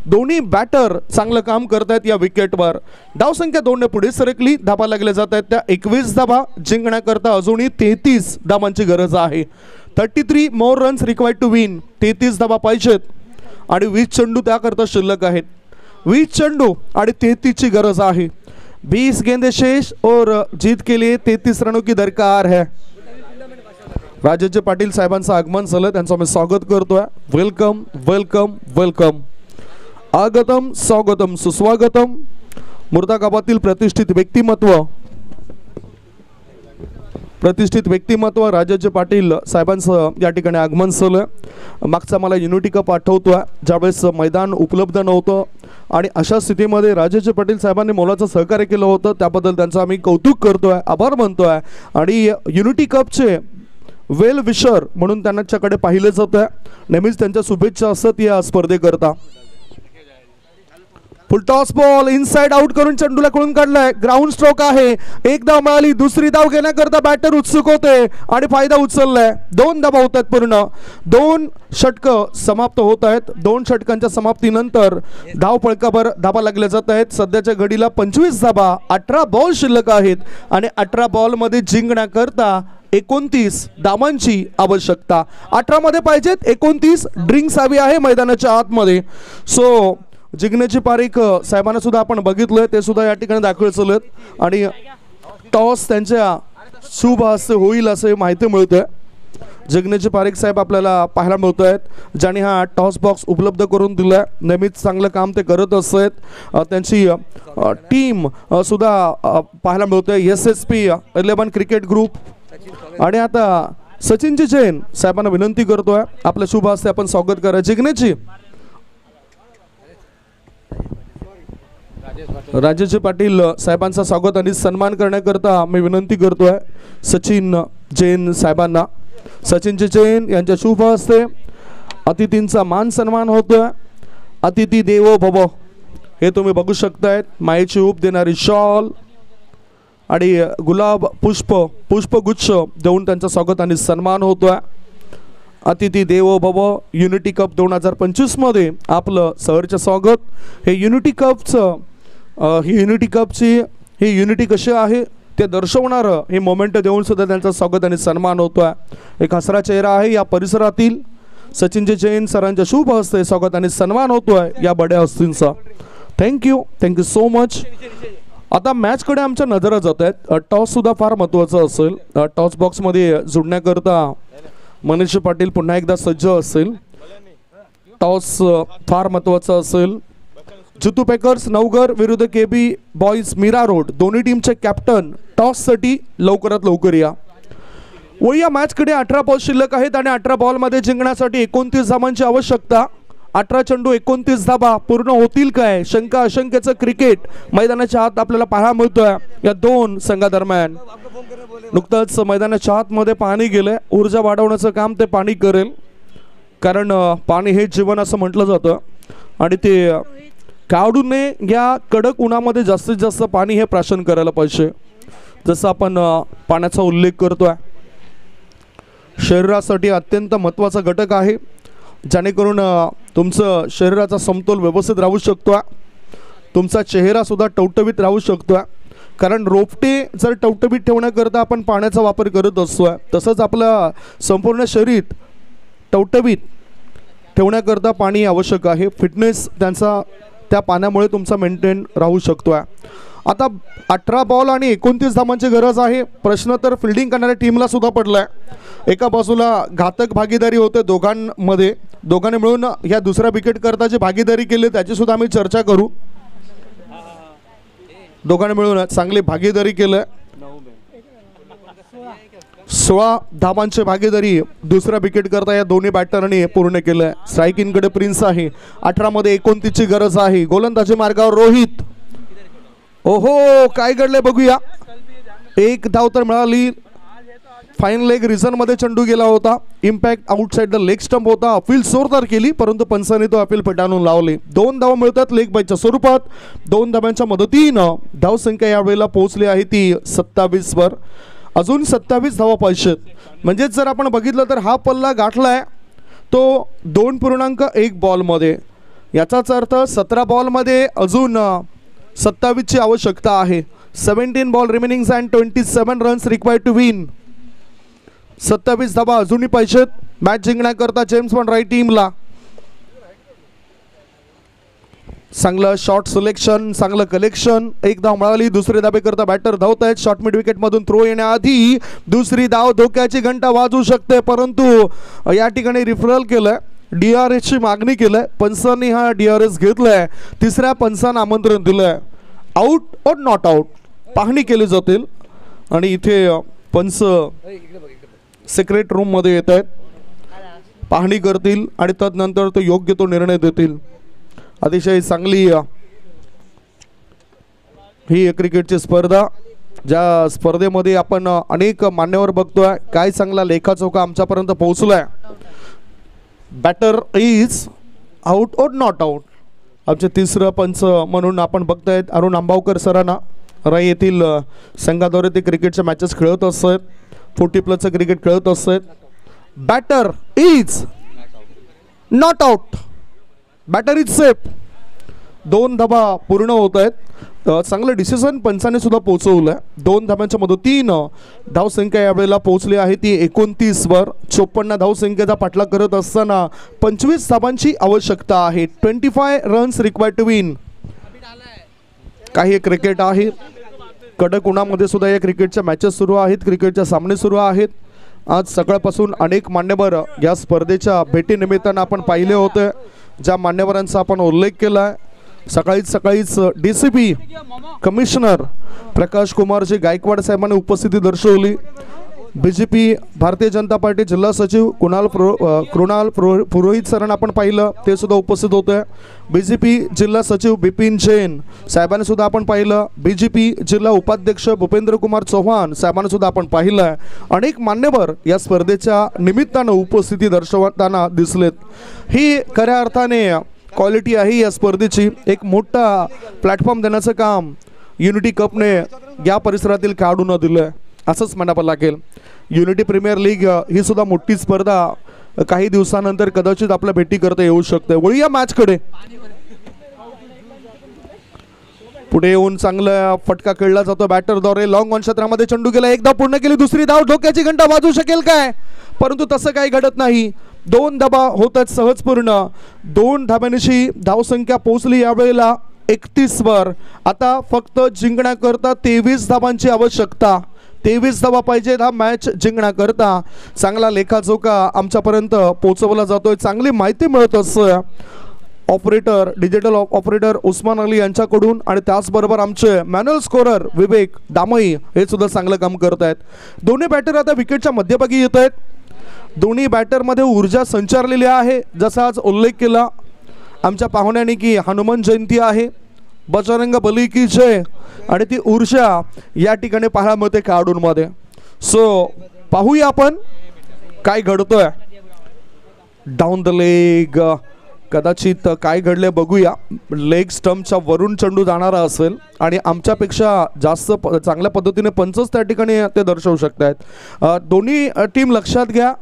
Speaker 3: दोन्ही बॅटर चांगलं काम करतायत या विकेटवर. धावसंख्या 2 ने पुढे सरकली. धाबा लागल्या जात आहेत त्या 21 धाबा जिंकण्याकरता अजूनही 33 धाबांची गरज आहे. 33 मोर रन्स रिक्वायर्ड टू विन. 33 धाबा पाहिजेत आणि 20 चेंडू त्याकरता शिल्लक आहेत. 20 चेंडू आणि 33 ची गरज आहे. 20 गेंदे शेष और जीत के लिए 33 रनों की दरकार है. राजेश पाटील साहेबांचं आगमन झालं, त्यांचं मी स्वागत करतोय. Welcome welcome welcome. आगतम स्वागतम सुस्वागतम. मुर्दा गावातील प्रतिष्ठित व्यक्तिमत्व राजेश पाटील साहेबांचं या ठिकाणी आगमन झालं. मागचा मला युनिटी कप आठवतोय, ज्यावेळेस मैदान उपलब्ध नव्हतं आणि अशा स्थितीमध्ये राजेश पाटील साहेबांनी मोलाचं सहकार्य केलं होतं. त्याबद्दल त्यांचं आम्ही कौतुक करतोय, आभार मानतोय. आणि युनिटी कपचे वेल विशर म्हणून त्यांच्याकडे पाहिले जातं. नेहमीच त्यांच्या शुभेच्छा असतात या स्पर्धेकरता. Full toss ball inside out करून चेंडूला कळून काढलाय. ग्राउंड स्ट्रोक आहे. एक धाव मिळाली, दुसरी धाव घेण्याकरता बॅटर उत्सुक होते आणि फायदा उचललाय. 2 धावा होत आहेत. पूर्ण 2 षटकं समाप्त होत आहेत. 2 षटकांच्या समाप्तीनंतर धाव फळकाभर धाबा लागल्या जात आहेत. सध्याच्या घडीला 25 धाबा, 18 बॉल शिल्लक आहेत आणि 18 बॉलमध्ये जिंकण्याकरता 29 धावांची आवश्यकता. 18 मध्ये पाहिजेत 29 ड्रिंक्स हवी आहे मैदानाच्या आतमध्ये. सो जिंकण्याची पारीख साहेबांना सुद्धा आपण बघितलंय, ते सुद्धा या ठिकाणी दाखल चालत आणि टॉस त्यांच्या शुभ हस्ते होईल असे माहिती मिळते. जिंकण्याची पारीख साहेब आपल्याला पाहायला मिळत आहेत, ज्याने हा टॉस बॉक्स उपलब्ध करून दिलाय. नेहमीच चांगलं काम ते करत असत. त्यांची टीम सुद्धा पाहायला मिळते. SSP 11 cricket group. आणि आता सचिनजी जैन साहेबांना विनंती करतोय, आपल्या शुभ हस्ते आपण स्वागत करा. जिंकण्याची राजेश पाटील साहेबांचा स्वागत आणि सन्मान करण्याकरता मी विनंती करतोय सचिन जैन साहेबांना. सचिनजी जैन यांच्या शुभ हस्ते अतिथींचा मान सन्मान होतोय. अतिथी देवो भव हे तुम्ही बघू शकतायत. मायेची ऊब देणारी शॉल आणि गुलाब पुष्पगुच्छ देऊन त्यांचं स्वागत आणि सन्मान होतोय. अतिथी देवो भव. युनिटी कप 2025 मध्ये आपलं सहर्ष स्वागत. हे युनिटी कपचं ही युनिटी कशी आहे ते दर्शवणारं हे मोमेंट देऊन सुद्धा त्यांचं स्वागत आणि सन्मान होतोय. एक हसरा चेहरा आहे या परिसरातील. सचिनजी जैन सरांच्या शुभ हस्ते स्वागत आणि सन्मान होतोय या बड्या हस्तींचा. Thank you so much. आता मॅचकडे आमच्या नजरा जात आहेत. टॉस सुद्धा फार महत्त्वाचा असेल. टॉस बॉक्समध्ये जुडण्याकरता मनीष पाटील पुन्हा एकदा सज्ज असेल. टॉस फार महत्त्वाचा असेल. जितू पॅकर्स नवघर विरुद्ध KB बॉईज मीरा रोड दोन्ही टीमचे कॅप्टन टॉससाठी लवकरात लवकर या. वळूया मॅचकडे. 18 बॉल शिल्लक आहेत आणि 18 बॉलमध्ये जिंकण्यासाठी 29 धावांची आवश्यकता. 18 चेंडू 29 धाबा पूर्ण होतील काय? शंका अशंकेचं क्रिकेट मैदानाच्या आत आपल्याला पाहायला मिळतोय या 2 संघादरम्यान. नुकतंच मैदानाच्या आतमध्ये पाणी गेलंय. ऊर्जा वाढवण्याचं काम ते पाणी करेल, कारण पाणी हे जीवन असं म्हटलं जातं आणि ते खेळाडूने या कडक उन्हामध्ये जास्तीत जास्त पाणी हे प्राशन करायला पाहिजे. जसं आपण पाण्याचा उल्लेख करतोय, शरीरासाठी अत्यंत महत्त्वाचा घटक आहे, जेणेकरून तुमचं शरीराचा समतोल व्यवस्थित राहू शकतो. तुमचा चेहरा सुद्धा टवटवीत राहू शकतो, कारण रोपटे जर टवटवीत ठेवण्याकरता आपण पाण्याचा वापर करत असतो, तसंच आपलं संपूर्ण शरीर टवटवीत ठेवण्याकरता पाणी आवश्यक आहे. फिटनेस त्यांचा त्या पाण्यामुळे तुमचा मेंटेन राहू शकतो. आता 18 बॉल आणि 29 धावांची गरज आहे. प्रश्न तर फिल्डिंग करणाऱ्या टीमला सुद्धा पडलाय. एका बाजूला घातक भागीदारी होते दोघांनी मिळून ह्या दुसऱ्या विकेट करता जी भागीदारी केली त्याची सुद्धा आम्ही चर्चा करू. दोघांनी मिळून चांगली भागीदारी केली. 16 धावांची भागीदारी दुसऱ्या विकेट करता या दोन्ही बॅटरनी पूर्ण केलंय. स्ट्रायकिंगकडे प्रिन्स आहे. 18 मध्ये 29 ची गरज आहे. गोलंदाजी मार्गावर रोहित. ओहो, काय घडलंय बघूया. 1 धाव तर मिळाली. फाईन लेग रिझन मध्ये चेंडू गेला होता. Impact outside the leg stump होता. अपील जोरदार केली, परंतु पंचांनी तो अपील फेटाळून लावले. 2 धावा मिळतात लेग बायच्या स्वरूपात. 2 धावांच्या मदतीनं धावसंख्या यावेळेला पोहोचली आहे ती 27 वर. अजून 27 धावा पाहिजेत. म्हणजेच जर आपण बघितलं तर हा पल्ला गाठलाय तो 2.1 बॉलमध्ये. याचाच अर्थ 17 बॉलमध्ये अजून 27 ची आवश्यकता आहे. 17 ball remaining and 27 runs required to win. 27 धावा अजूनही पाहिजेत मॅच जिंकण्याकरता जेम्स बॉन्ड राईट टीमला. चांगलं शॉट सिलेक्शन, चांगलं कलेक्शन. एक धाव मिळाली. दुसरे धाबे करता बॅटर धावत आहेत. शॉर्ट मिड विकेट मधून थ्रो येण्याआधी दुसरी धाव धोक्याची घंटा वाजू शकते, परंतु या ठिकाणी रिफरल केलंय. DRS ची मागणी केलंय. पंचांनी हा DRS घेतलाय. तिसऱ्या पंचांना आमंत्रण दिलंय. आउट और नॉट आउट पाहणी केली जातील आणि इथे पंच सिक्रेट रूम मध्ये येत आहेत, पाहणी करतील आणि तदनंतर तो योग्य तो निर्णय देतील. अतिशय चांगली ही क्रिकेटची स्पर्धा, ज्या स्पर्धेमध्ये आपण अनेक मान्यवर बघतोय. काय चांगला लेखाचोखा आमच्यापर्यंत पोहोचलाय. बॅटर इज आउट और नॉट आउट. आमचे तिसरं पंच म्हणून आपण बघतायत अरुण आंबावकर सरांना. राय येथील संघाद्वारे ते क्रिकेटच्या मॅचेस खेळत असतात. 40+ क्रिकेट खेळत असतात. Batter is not out. Batter is safe. 2 धाबा पूर्ण होत आहेत. चांगलं डिसिजन पंचाने सुद्धा पोहोचवलंय. 2 धाब्यांच्या मदतीन धावसंख्या यावेळेला पोहोचली आहे ती 29 वर. 54 धावसंख्येचा पाठलाग करत असताना 25 धाबांची आवश्यकता आहे. 25 रन्स रिक्वायर्ड टू विन. काही क्रिकेट आहे. कडक उन्हामध्ये सुद्धा या क्रिकेटच्या मॅचेस सुरू आहेत, क्रिकेटचे सामने सुरू आहेत. आज सकाळपासून अनेक मान्यवर या स्पर्धेच्या भेटीनिमित्तानं आपण पाहिले होते, ज्या मान्यवरांचा आपण उल्लेख केला आहे. सकाळीच DCP कमिशनर प्रकाश कुमारजी गायकवाड साहेबांनी उपस्थिती दर्शवली. BJP भारतीय जनता पार्टी जिल्हा सचिव कृणाल पुरोहित सरांना आपण पाहिलं, ते सुद्धा उपस्थित होते. BJP जिल्हा सचिव बिपिन जैन साहेबांनी सुद्धा आपण पाहिलं. BJP जिल्हा उपाध्यक्ष भूपेंद्र कुमार चौहान साहेबांनी सुद्धा आपण पाहिलं. अनेक मान्यवर या स्पर्धेच्या निमित्तानं उपस्थिती दर्शवताना दिसलेत. ही खऱ्या अर्थाने क्वालिटी आहे या स्पर्धेची. एक मोठा प्लॅटफॉर्म देण्याचं काम युनिटी कपने या परिसरातील खेळाडूंना दिलं असंच म्हणावं लागेल. युनिटी प्रीमियर लीग ही सुद्धा मोठी स्पर्धा काही दिवसानंतर कदाचित आपल्या भेटी करता येऊ शकते. वळूया मॅचकडे. पुढे येऊन चांगला फटका खेळला जातो बॅटरद्वारे. लॉंग ऑन क्षेत्रामध्ये चेंडू गेला. एक धाव पूर्ण केली. दुसरी धाव धोक्याची घंटा वाजू शकेल काय, परंतु तसं काही घडत नाही. 2 धाबा होत आहेत सहज पूर्ण. 2 धाब्यांची धावसंख्या पोहोचली यावेळेला 31 वर. आता फक्त जिंकण्याकरता 23 धाबांची आवश्यकता. 23 धाबा पाहिजे हा मॅच जिंकण्याकरता. चांगला लेखाजोखा आमच्यापर्यंत पोहोचवला जातोय. चांगली माहिती मिळत असं operator, digital operator Usman Ali यांच्याकडून आणि त्याचबरोबर आमचे मॅन्युअल स्कोरर विवेक दामई हे सुद्धा चांगलं काम करत आहेत. दोन्ही बॅटर आता विकेटच्या मध्यभागी येत आहेत. दोन्ही बॅटरमध्ये ऊर्जा संचारलेली आहे. जसा आज उल्लेख केला आमच्या पाहुण्यांनी की हनुमान जयंती आहे, बजरंग बली की जय, आणि ती ऊर्जा या ठिकाणी पाहायला मिळते खेळाडूंमध्ये. सो पाहूया आपण काय घडतोय. डाऊन द लेग कदाचित काय घडले बघूया. लेग स्टंपच्या वरून चेंडू जाणारा असेल आणि आमच्यापेक्षा जास्त चांगल्या पद्धतीने पंचच त्या ठिकाणी ते दर्शवू शकतात. दोन्ही टीम लक्षात घ्या,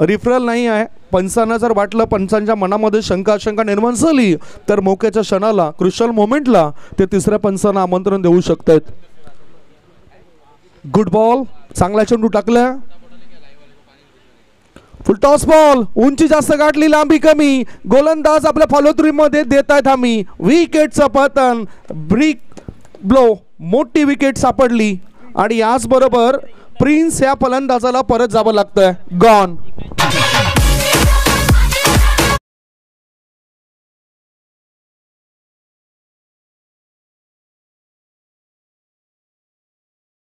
Speaker 3: रिफरल नाही आहे. पंचांना जर वाटलं, पंचांच्या मनामध्ये शंका निर्माण झाली तर मोक्याच्या क्षणाला, क्रुशियल मोमेंटला ते तिसऱ्या पंचांना आमंत्रण देऊ शकतात. Good ball. चांगला चेंडू टाकला. फुल टॉस बॉल. उंची जास्त गाठली, लांबी कमी. गोलंदाज आपल्या फॉलो थ्रू मध्ये देत आहेत आम्ही. विकेटचं पतन. Brick blow. मोठी विकेट सापडली आणि याचबरोबर प्रिन्स या फलंदाजाला परत जावं लागतंय. गॉन.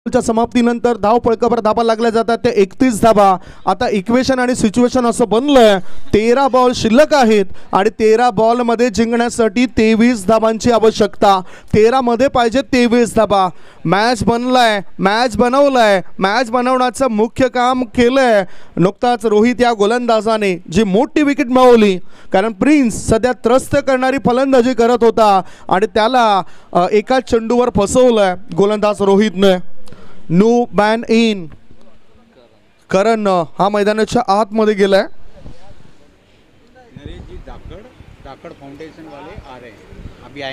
Speaker 3: समाप्तीनंतर धाव पळकावर धाबा लागल्या जातात ते 31 धाबा. आता इक्वेशन आणि सिच्युएशन असं बनलंय 13 बॉल शिल्लक आहेत आणि 13 बॉल मध्ये जिंकण्यासाठी 23 धाबांची आवश्यकता. 13 मध्ये पाहिजे 23 धाबा. मॅच बनलाय, मॅच बनवलाय. मॅच बनवण्याचं मुख्य काम केलंय नुकताच रोहित या गोलंदाजाने, जी मोठी विकेट मिळवली. कारण प्रिन्स सध्या त्रस्त करणारी फलंदाजी करत होता आणि त्याला एका चेंडूवर फसवलंय गोलंदाज रोहितने. No ban in. करण हा मैदानाच्या आतमध्ये गेलाय.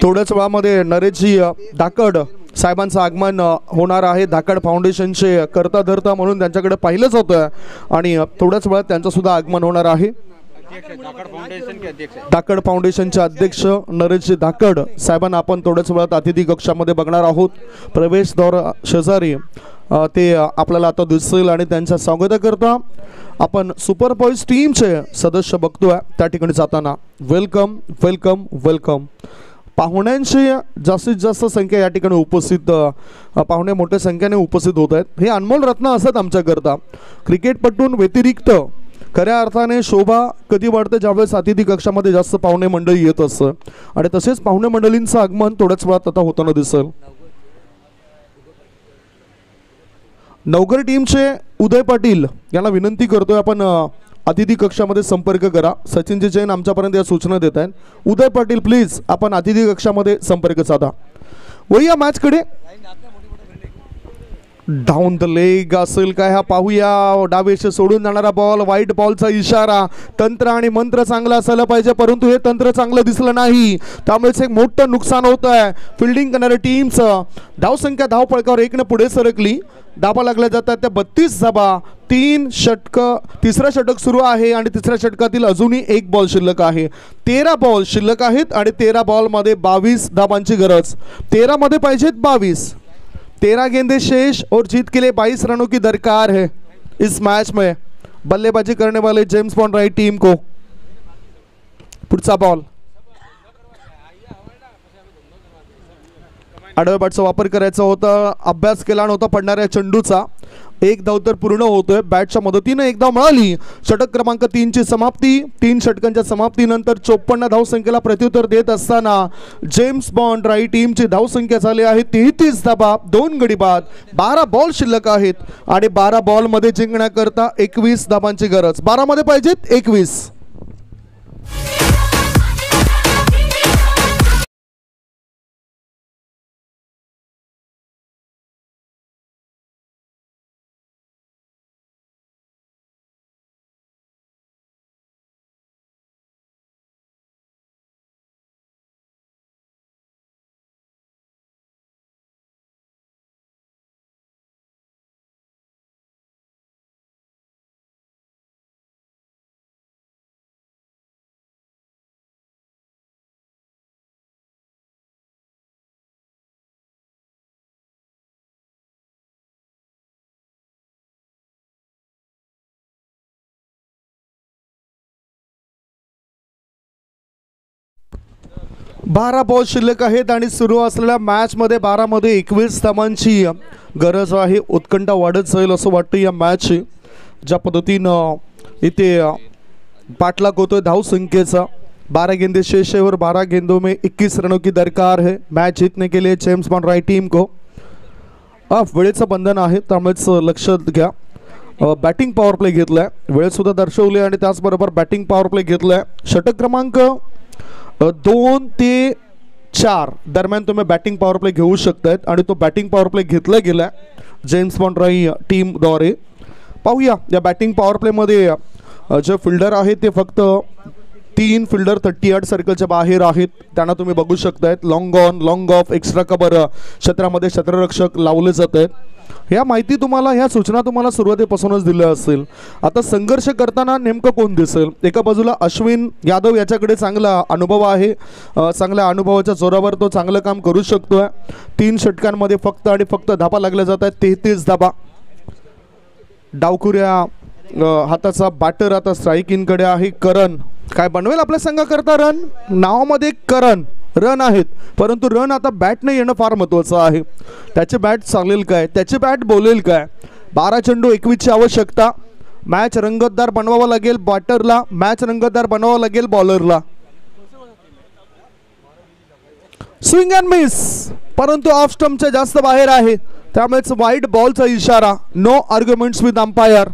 Speaker 3: थोड्याच वेळामध्ये नरेशजी धाकड साहेबांचं आगमन होणार आहे. धाकड फाउंडेशनचे करता धरता म्हणून त्यांच्याकडे पाहिलंच होतं आणि थोड्याच वेळात त्यांचं सुद्धा आगमन होणार आहे. धाकड फाउंडेशनचे अध्यक्ष नरेशजी धाकड साहेबांना आपण थोड्याच वेळात अतिथी कक्षामध्ये बघणार आहोत. प्रवेशद्वार शेजारी ते आपल्याला आता दिसेल आणि त्यांच्या स्वागताकरता आपण सुपर बॉयज टीमचे सदस्य बघतोय त्या ठिकाणी जाताना. Welcome welcome welcome. पाहुण्यांची जास्तीत जास्त संख्या या ठिकाणी उपस्थित, पाहुणे मोठ्या संख्येने उपस्थित होत आहेत. हे अनमोल रत्न असतात आमच्याकरता. क्रिकेटपटून व्यतिरिक्त खऱ्या अर्थाने शोभा कधी वाढते ज्यावेळेस अतिथी कक्षामध्ये जास्त पाहुणे मंडळी येत असतं आणि तसेच पाहुणे मंडळींचं आगमन थोड्याच वेळात आता होताना दिसेल. नवघर टीमचे उदय पाटील यांना विनंती करतोय आपण अतिथी कक्षामध्ये संपर्क करा. सचिनजी जैन आमच्यापर्यंत या सूचना देत आहेत. उदय पाटील प्लीज आपण अतिथी कक्षामध्ये संपर्क साधा. वळूया मॅचकडे. डाऊन द लेग असेल काय हा पाहूया. डावेशे सोडून जाणारा बॉल, व्हाईट बॉलचा इशारा. तंत्र आणि मंत्र चांगलं असायला पाहिजे परंतु हे तंत्र चांगलं दिसलं नाही त्यामुळेच एक मोठं नुकसान होत आहे फिल्डिंग करणाऱ्या टीमचं. धावसंख्या धावफळकावर 1 पुढे सरकली. धाबा लागल्या जातात त्या 32 धाबा. 3 षटक, तिसरा षटक सुरू आहे आणि तिसऱ्या षटकातील अजूनही 1 बॉल शिल्लक आहे. 13 बॉल शिल्लक आहेत आणि 13 बॉलमध्ये 22 धाबांची गरज. 13 मध्ये पाहिजेत 22. 13 गेंदे शेष और जीत के लिए 22 रनों की दरकार है इस मैच में. बल्लेबाजी करने वाले जेम्स बॉन्ड राइट टीम को. पुढचा बॉल. आडव्या बॅटचा वापर करायचा होता. अभ्यास केला नव्हता पडणाऱ्या चेंडूचा. 1 धाव तर पूर्ण होतोय. बॅटच्या मदतीने 1 धाव मिळाली. षटक क्रमांक 3 ची समाप्ती. 3 षटकांच्या समाप्तीनंतर 54 धावसंख्येला प्रत्युत्तर देत असताना जेम्स बॉन्ड राईट टीमची धावसंख्या झाली आहे 33 धाबा, 2 गडी बाद. 12 बॉल शिल्लक आहेत आणि 12 बॉलमध्ये जिंकण्याकरता 21 धाबांची गरज. 12 मध्ये पाहिजेत 21. बारा बॉल शिल्लक आहेत आणि सुरू असलेल्या मॅचमध्ये 12 मध्ये 21 धावांची गरज आहे. उत्कंठा वाढत जाईल असं वाटतं या मॅचची. ज्या पद्धतीनं इथे पाठलाग होतोय धावसंख्येचा. 12 गेंदे शेष है और 12 गेंदों में 21 रनों की दरकार है मैच जीतने के लिए जेम्स बॉन्ड राइट टीम को. वेळेचं बंधन आहे त्यामुळेच लक्षात घ्या. बॅटिंग पॉवर प्ले घेतलाय, वेळसुद्धा दर्शवली आणि त्याचबरोबर बॅटिंग पॉवर प्ले घेतलाय. षटक क्रमांक 2 ते 4 दरम्यान तुम्ही बॅटिंग पॉवर प्ले घेऊ शकतायत आणि तो बॅटिंग पॉवर प्ले घेतला गेला जेम्स बॉन्ड राई टीमद्वारे. पाहूया या बॅटिंग पॉवर प्लेमध्ये जे फिल्डर आहेत ते फक्त 3 फिल्डर 38 सर्कलच्या बाहेर आहेत. त्यांना तुम्ही बघू शकतायत. Long on, long off, extra cover क्षेत्रामध्ये क्षेत्ररक्षक लावले जात आहेत. ह्या माहिती तुम्हाला, ह्या सूचना तुम्हाला सुरुवातीपासूनच दिल्या असेल. आता संघर्ष करताना नेमकं कोण दिसेल? एका बाजूला अश्विन यादव, याच्याकडे चांगला अनुभव आहे. चांगल्या अनुभवाच्या जोरावर तो चांगलं काम करू शकतोय. 3 षटकांमध्ये फक्त आणि फक्त धाबा लागल्या जात आहेत 33 धाबा. डावखुऱ्या हाताचा बॅटर आता स्ट्राईक इनकडे आहे. करण काय बनवेल आपल्या संघाकरता रन? नावामध्ये करण रन आहेत परंतु रन आता बॅटने येणं फार महत्त्वाचं आहे. त्याचे बॅट चालेल काय, त्याचे बॅट बोलेल काय? 12 चेंडू 21ची आवश्यकता. मॅच रंगतदार बनवावा लागेल बॅटरला, मॅच रंगतदार बनवावा लागेल बॉलरला. स्विंग अँड मिस परंतु ऑफ स्टंपच्या जास्त बाहेर आहे त्यामुळेच वाईड बॉलचा इशारा. No arguments with umpire.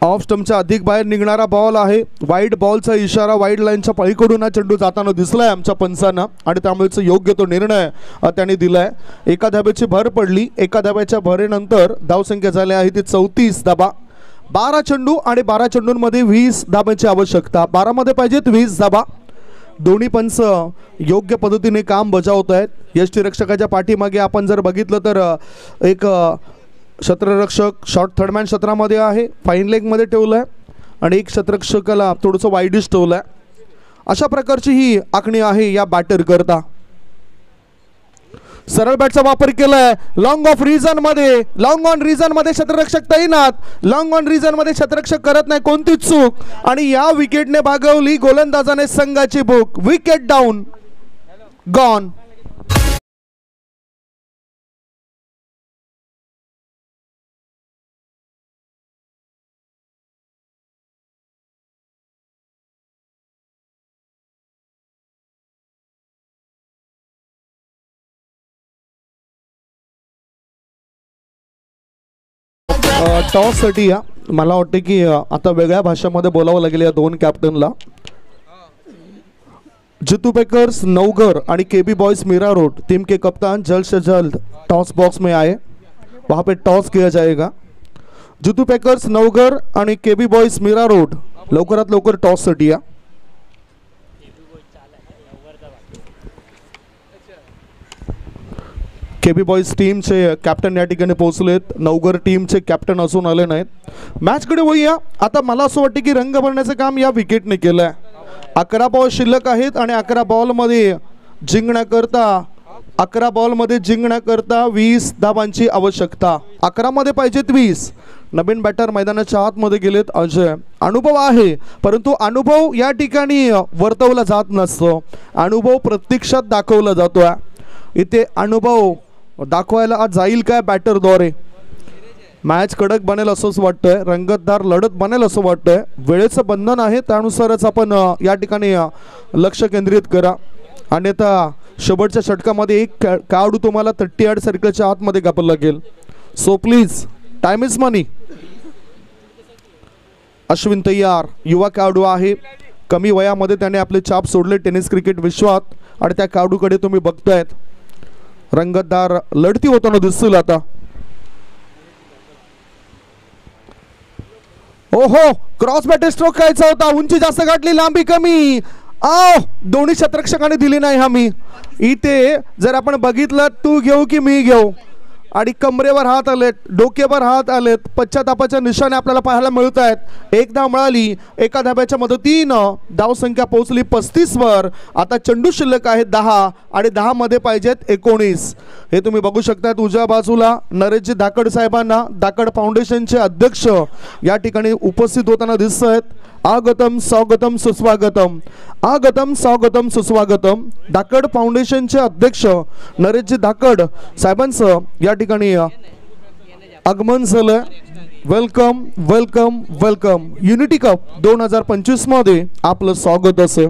Speaker 3: Off स्टंपच्या अधिक बाहेर निघणारा बॉल आहे. वाईड बॉलचा इशारा. वाईड लाईनच्या पळीकडून हा चेंडू जाताना दिसलाय आमच्या पंचांना आणि त्यामुळेच योग्य तो निर्णय त्यांनी दिलाय. एका धाब्याची भर पडली. एका धाब्याच्या भरेनंतर धावसंख्या झाली आहे ती 34 धाबा. 12 चेंडू आणि 12 चेंडूंमध्ये 20 धाब्याची आवश्यकता. 12 मध्ये पाहिजेत 20 धाबा. दोन्ही पंच योग्य पद्धतीने काम बजावत आहेत. यष्टीरक्षकाच्या पाठीमागे आपण जर बघितलं तर एक क्षेत्ररक्षक शॉर्ट थर्डमॅन क्षेत्रामध्ये आहे. फाईन लेगमध्ये ठेवलं आहे. आणि एक क्षेत्ररक्षकाला थोडंसं वाईडिश ठेवलंय. अशा प्रकारची ही आखणी आहे या बॅटर करता. सरळ बॅटचा वापर केलाय लॉंग ऑफ रिजन मध्ये. लॉंग ऑन रिजन मध्ये क्षेत्ररक्षक तैनात. लॉंग ऑन रिजन मध्ये क्षेत्ररक्षक करत नाही कोणतीच चूक आणि या विकेटने भागवली गोलंदाजाने संघाची भूक. Wicket down, gone. टॉससाठी या मला वाटते की आता वेगळ्या भाषेमध्ये बोलावं लागेल या दोन कॅप्टनला. जितू पेकर्स नवघर आणि KB boys Mira road team के कप्तान जल्द से जल्द टॉस बॉक्स में आए, वहाँ पे टॉस किया जाएगा. जितू पेकर्स नवघर आणि केबी बॉयज मीरा रोड लवकरात लवकर टॉससाठी या. केबी बॉयज टीमचे कॅप्टन या ठिकाणी पोहोचलेत. नवघर टीमचे कॅप्टन असून आले नाहीत. मॅचकडे वळूया. आता मला असं वाटतं की रंग भरण्याचं काम या विकेटने केलं आहे. 11 बॉल शिल्लक आहेत आणि 11 बॉलमध्ये जिंकण्याकरता 20 धावांची आवश्यकता. 11 मध्ये पाहिजेत 20. नवीन बॅटर मैदानाच्या आतमध्ये गेलेत अजय. अनुभव आहे परंतु अनुभव या ठिकाणी वर्तवला जात नसतो. अनुभव प्रत्यक्षात दाखवला जातोय. इथे अनुभव दाखवायला आज जाईल काय बॅटरद्वारे. मॅच कडक बनेल असंच वाटतंय. रंगतदार लढत बनेल असं वाटतंय. वेळेचं बंधन आहे त्यानुसारच आपण या ठिकाणी लक्ष केंद्रित करा. अन्यथा शेवटच्या षटकामध्ये एक खेळाडू तुम्हाला 38 सर्कलच्या आतमध्ये कापायला लागेल. सो प्लीज, टाइम इज मनी. अश्विन तयार, युवा खेळाडू आहे. कमी वयामध्ये त्याने आपले छाप सोडले टेनिस क्रिकेट विश्वात आणि त्या खेळाडूकडे तुम्ही बघतायत. रंगतदार लढती होताना दिसतील आता. ओहो, क्रॉस बॅटर स्ट्रोक खायचा होता. उंची जास्त गाठली, लांबी कमी. दोन्ही क्षेत्ररक्षकांनी दिली नाही हमी. इथे जर आपण बघितलं तू घेऊ की मी घेऊ आणि कमरेवर हात आलेत, डोक्यावर हात आलेत. पश्चातापाच्या निशाणे आपल्याला पाहायला मिळत आहेत. एक धाव मिळाली. एका धाब्याच्या मदतीनं धावसंख्या पोहोचली 35 वर. आता चेंडू शिल्लक आहेत 10 आणि 10 मध्ये पाहिजेत 19. हे तुम्ही बघू शकतात. उजव्या बाजूला नरेशजी धाकड साहेबांना धाकड फाउंडेशनचे अध्यक्ष या ठिकाणी उपस्थित होताना दिसत आहेत. आगतम स्वागतम सुस्वागतम, आगतम स्वागतम सुस्वागतम. धाकड फाउंडेशनचे अध्यक्ष नरेशजी धाकड साहेबांचं या ठिकाणी आगमन झालं. Welcome welcome welcome. Unity cup 2025 मध्ये आपलं स्वागत असेल.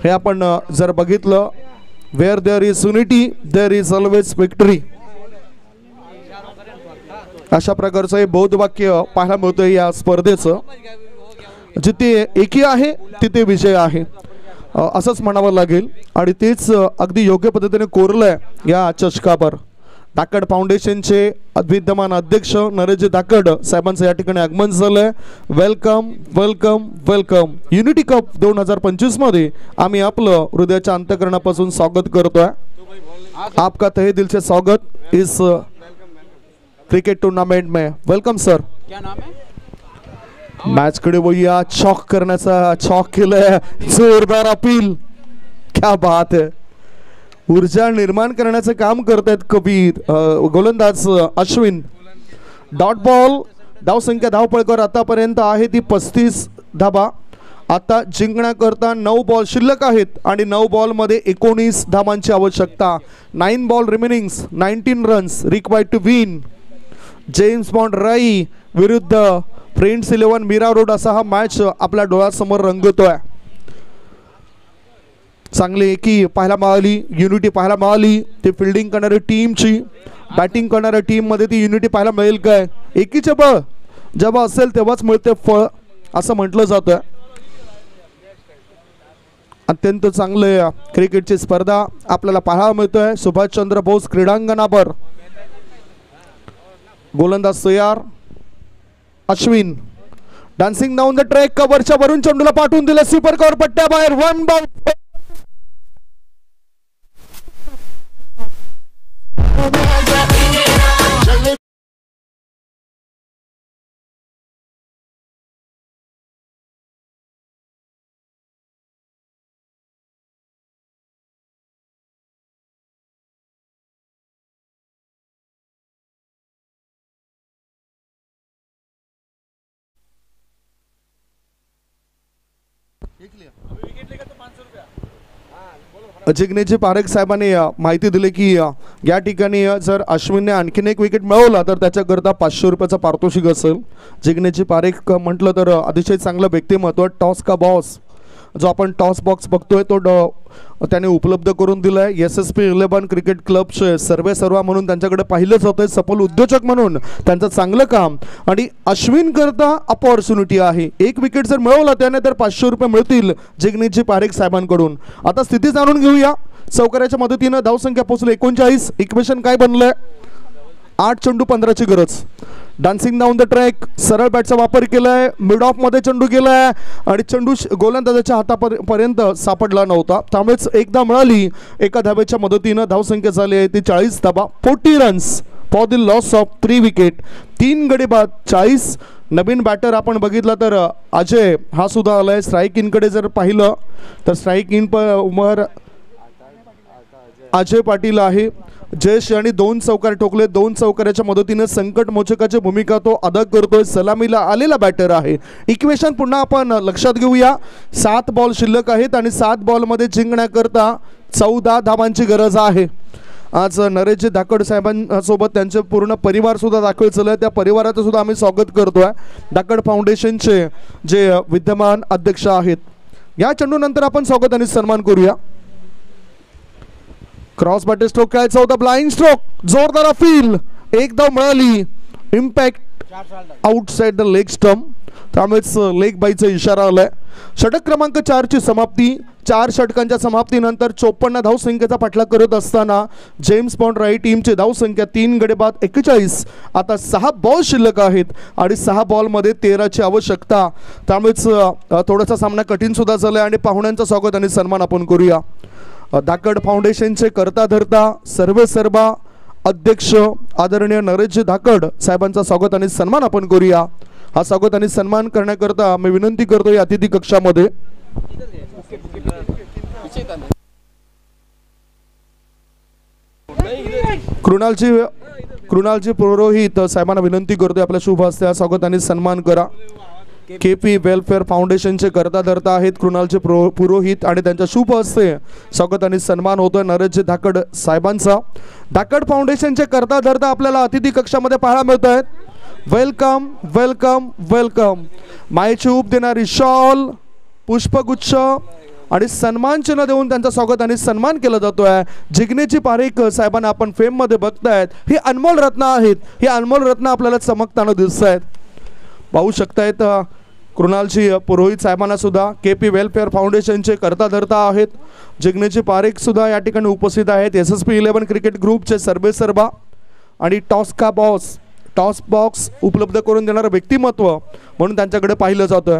Speaker 3: हे आपण जर बघितलं, where there is unity there is always victory. अशा प्रकारचं हे बौद्ध वाक्य पाहायला मिळतं या स्पर्धेचं. जिथे एकी आहे तिथे विजय आहे असंच म्हणावं लागेल आणि तेच अगदी योग्य पद्धतीने कोरलंय या चषकावर. धाकड फाउंडेशनचे विद्यमान अध्यक्ष नरेशजी धाकड साहेबांचं या ठिकाणी आगमन झालंय. Welcome welcome welcome. Unity cup 2025 मध्ये आम्ही आपलं हृदयाच्या अंतःकरणापासून स्वागत करतोय. आपका तहे दिल से स्वागत इस क्रिकेट टूर्नामेंट में. Welcome sir.
Speaker 4: क्या नाम है?
Speaker 3: मॅच कडे वळूया. चॉक करण्याचा चॉक केलंय. जोरदार अपील. क्या बात है. ऊर्जा निर्माण करण्याचं काम करतायत कबीर. गोलंदाज अश्विन. Dot ball. धावसंख्या धावपळकर आतापर्यंत आहे ती 35 धाबा. आता जिंकण्याकरता 9 बॉल शिल्लक आहेत आणि 9 बॉलमध्ये 19 धावांची आवश्यकता. 9 ball remaining, 19 runs required to win. James Bond राई विरुद्ध फ्रेंड्स 11 मीरा रोड असा हा मॅच आपल्या डोळ्यासमोर रंगतोय. चांगली एकी पाहायला मिळाली, युनिटी पाहायला मिळाली. ते फिल्डिंग करणारी टीमची, बॅटिंग करणाऱ्या टीम मध्ये ती युनिटी पाहायला मिळेल काय? एकीचे बळ जेव्हा असेल तेव्हाच मिळते फळ असं म्हटलं जातं. अत्यंत चांगले क्रिकेटची स्पर्धा आपल्याला पाहायला मिळतोय सुभाषचंद्र बोस क्रीडांगणावर. गोलंदाज तयार. Ashwin dancing down the track. कव्हरच्या वरून चेंडूला पाठवून दिलं. सुपर कव्हर पट्ट्याबाहेर. 1 बॉल. जिग्नेश पारेख साहेबांनी माहिती दिली की या ठिकाणी जर अश्विनने आणखीन एक विकेट मिळवला तर त्याच्याकरता 500 रुपयाचा पारितोषिक असेल. जिग्नेश पारेख म्हटलं तर अतिशय चांगलं व्यक्तिमत्व. टॉस का बॉस जो आपण टॉस बॉक्स बघतोय तो त्याने उपलब्ध करून दिला आहे. SSP11 क्रिकेट क्लबचे सर्वेसर्वा म्हणून त्यांच्याकडे पाहिलं जातं. सफल उद्योजक म्हणून त्यांचं चांगलं काम आणि अश्विन करता अपॉर्च्युनिटी आहे. एक विकेट जर मिळवला त्याने तर 500 रुपये मिळतील जिग्नेश पारेख साहेबांकडून. आता स्थिती जाणून घेऊया. चौकाराच्या मदतीनं धावसंख्या पोहोचली 39. इक्वेशन काय बनलंय? 8 चेंडू 15ची गरज. Dancing down the track. सरळ बॅटचा वापर केलाय. मिड ऑफ मध्ये चेंडू गेलाय आणि चेंडू गोलंदाजाच्या हातापर्यंत सापडला नव्हता. त्यामुळेच एकदा मिळाली. एका धाब्याच्या मदतीनं धावसंख्या झाली आहे ती 40 धाबा. 40 runs for the loss of 3 wicket. 3 गडी बाद 40. नवीन बॅटर आपण बघितला तर अजय हा सुद्धा आलाय. स्ट्राईक इनकडे जर पाहिलं तर स्ट्राईक इन वर अजय पाटील आहे. जयेश यांनी 2 चौकार ठोकले. 2 चौकाराच्या मदतीने संकट मोचकाची भूमिका तो अदा करतोय. सलामीला आलेला बॅटर आहे. इक्वेशन पुन्हा आपण लक्षात घेऊया. 7 बॉल शिल्लक आहेत आणि 7 बॉलमध्ये जिंकण्याकरता 14 धावांची गरज आहे. आज नरेश धाकड साहेबांसोबत त्यांचे पूर्ण परिवार सुद्धा दाखल झालं. त्या परिवाराचं सुद्धा आम्ही स्वागत करतोय. धाकड फाउंडेशनचे जे विद्यमान अध्यक्ष आहेत. या चेंडूनंतर आपण स्वागत आणि सन्मान करूया. क्रॉस बॅटर स्ट्रोक खेळायचा होता. ब्लाइंड स्ट्रोक जोरदार अपील. एक धाव मिळाली. Impact outside the leg stump. त्यामुळेच लेग बाईचा इशारा आलाय. षटक क्रमांक 4 ची समाप्ती. 4 षटकांच्या समाप्तीनंतर 54 धावसंख्येचा पाठलाग करत असताना जेम्स बॉन्ड राईट टीमची धावसंख्या 3 गडी बाद 41. आता 6 बॉल शिल्लक आहेत आणि 6 बॉलमध्ये 13ची आवश्यकता. त्यामुळेच थोडासा सामना कठीण सुद्धा झालाय आणि पाहुण्यांचं स्वागत आणि सन्मान आपण करूया. धाकड फाउंडेशनचे करता धरता सर्वेसर्वा अध्यक्ष आदरणीय नरेश धाकड साहेबांचा स्वागत आणि सन्मान आपण करूया. हा स्वागत आणि सन्मान करण्याकरता मी विनंती करतोय अतिथी कक्षामध्ये कृणालजी पुरोहित साहेबांना विनंती करतोय आपल्या शुभ हस्ते स्वागत आणि सन्मान करा. KP वेलफेअर फाउंडेशनचे करता धरता आहेत कृणालजी पुरोहित आणि त्यांच्या शुभ हस्ते स्वागत आणि सन्मान होतोय नरेश धाकड साहेबांचा. धाकड फाउंडेशनचे करता धरता आपल्याला अतिथी कक्षामध्ये पाहायला मिळत आहेत. Welcome welcome welcome. मायेची ऊब देणारी शॉल, पुष्पगुच्छ आणि सन्मान चिन्ह देऊन त्यांचा स्वागत आणि सन्मान केला जातोय. जिग्नेश पारेख साहेबांना आपण फेम मध्ये बघतायत. ही अनमोल रत्न आहेत. ही अनमोल रत्न आपल्याला चमकताना दिसत आहेत. पाहू शकतायत कृणालजी पुरोहित साहेबांना सुद्धा KP वेलफेअर फाउंडेशनचे करता धरता आहेत. जिग्नेश पारेख सुद्धा या ठिकाणी उपस्थित आहेत. SSP11 क्रिकेट ग्रुपचे सर्वेसर्वा आणि टॉस बॉक्स उपलब्ध करून देणारं व्यक्तिमत्व म्हणून त्यांच्याकडे पाहिलं जातं.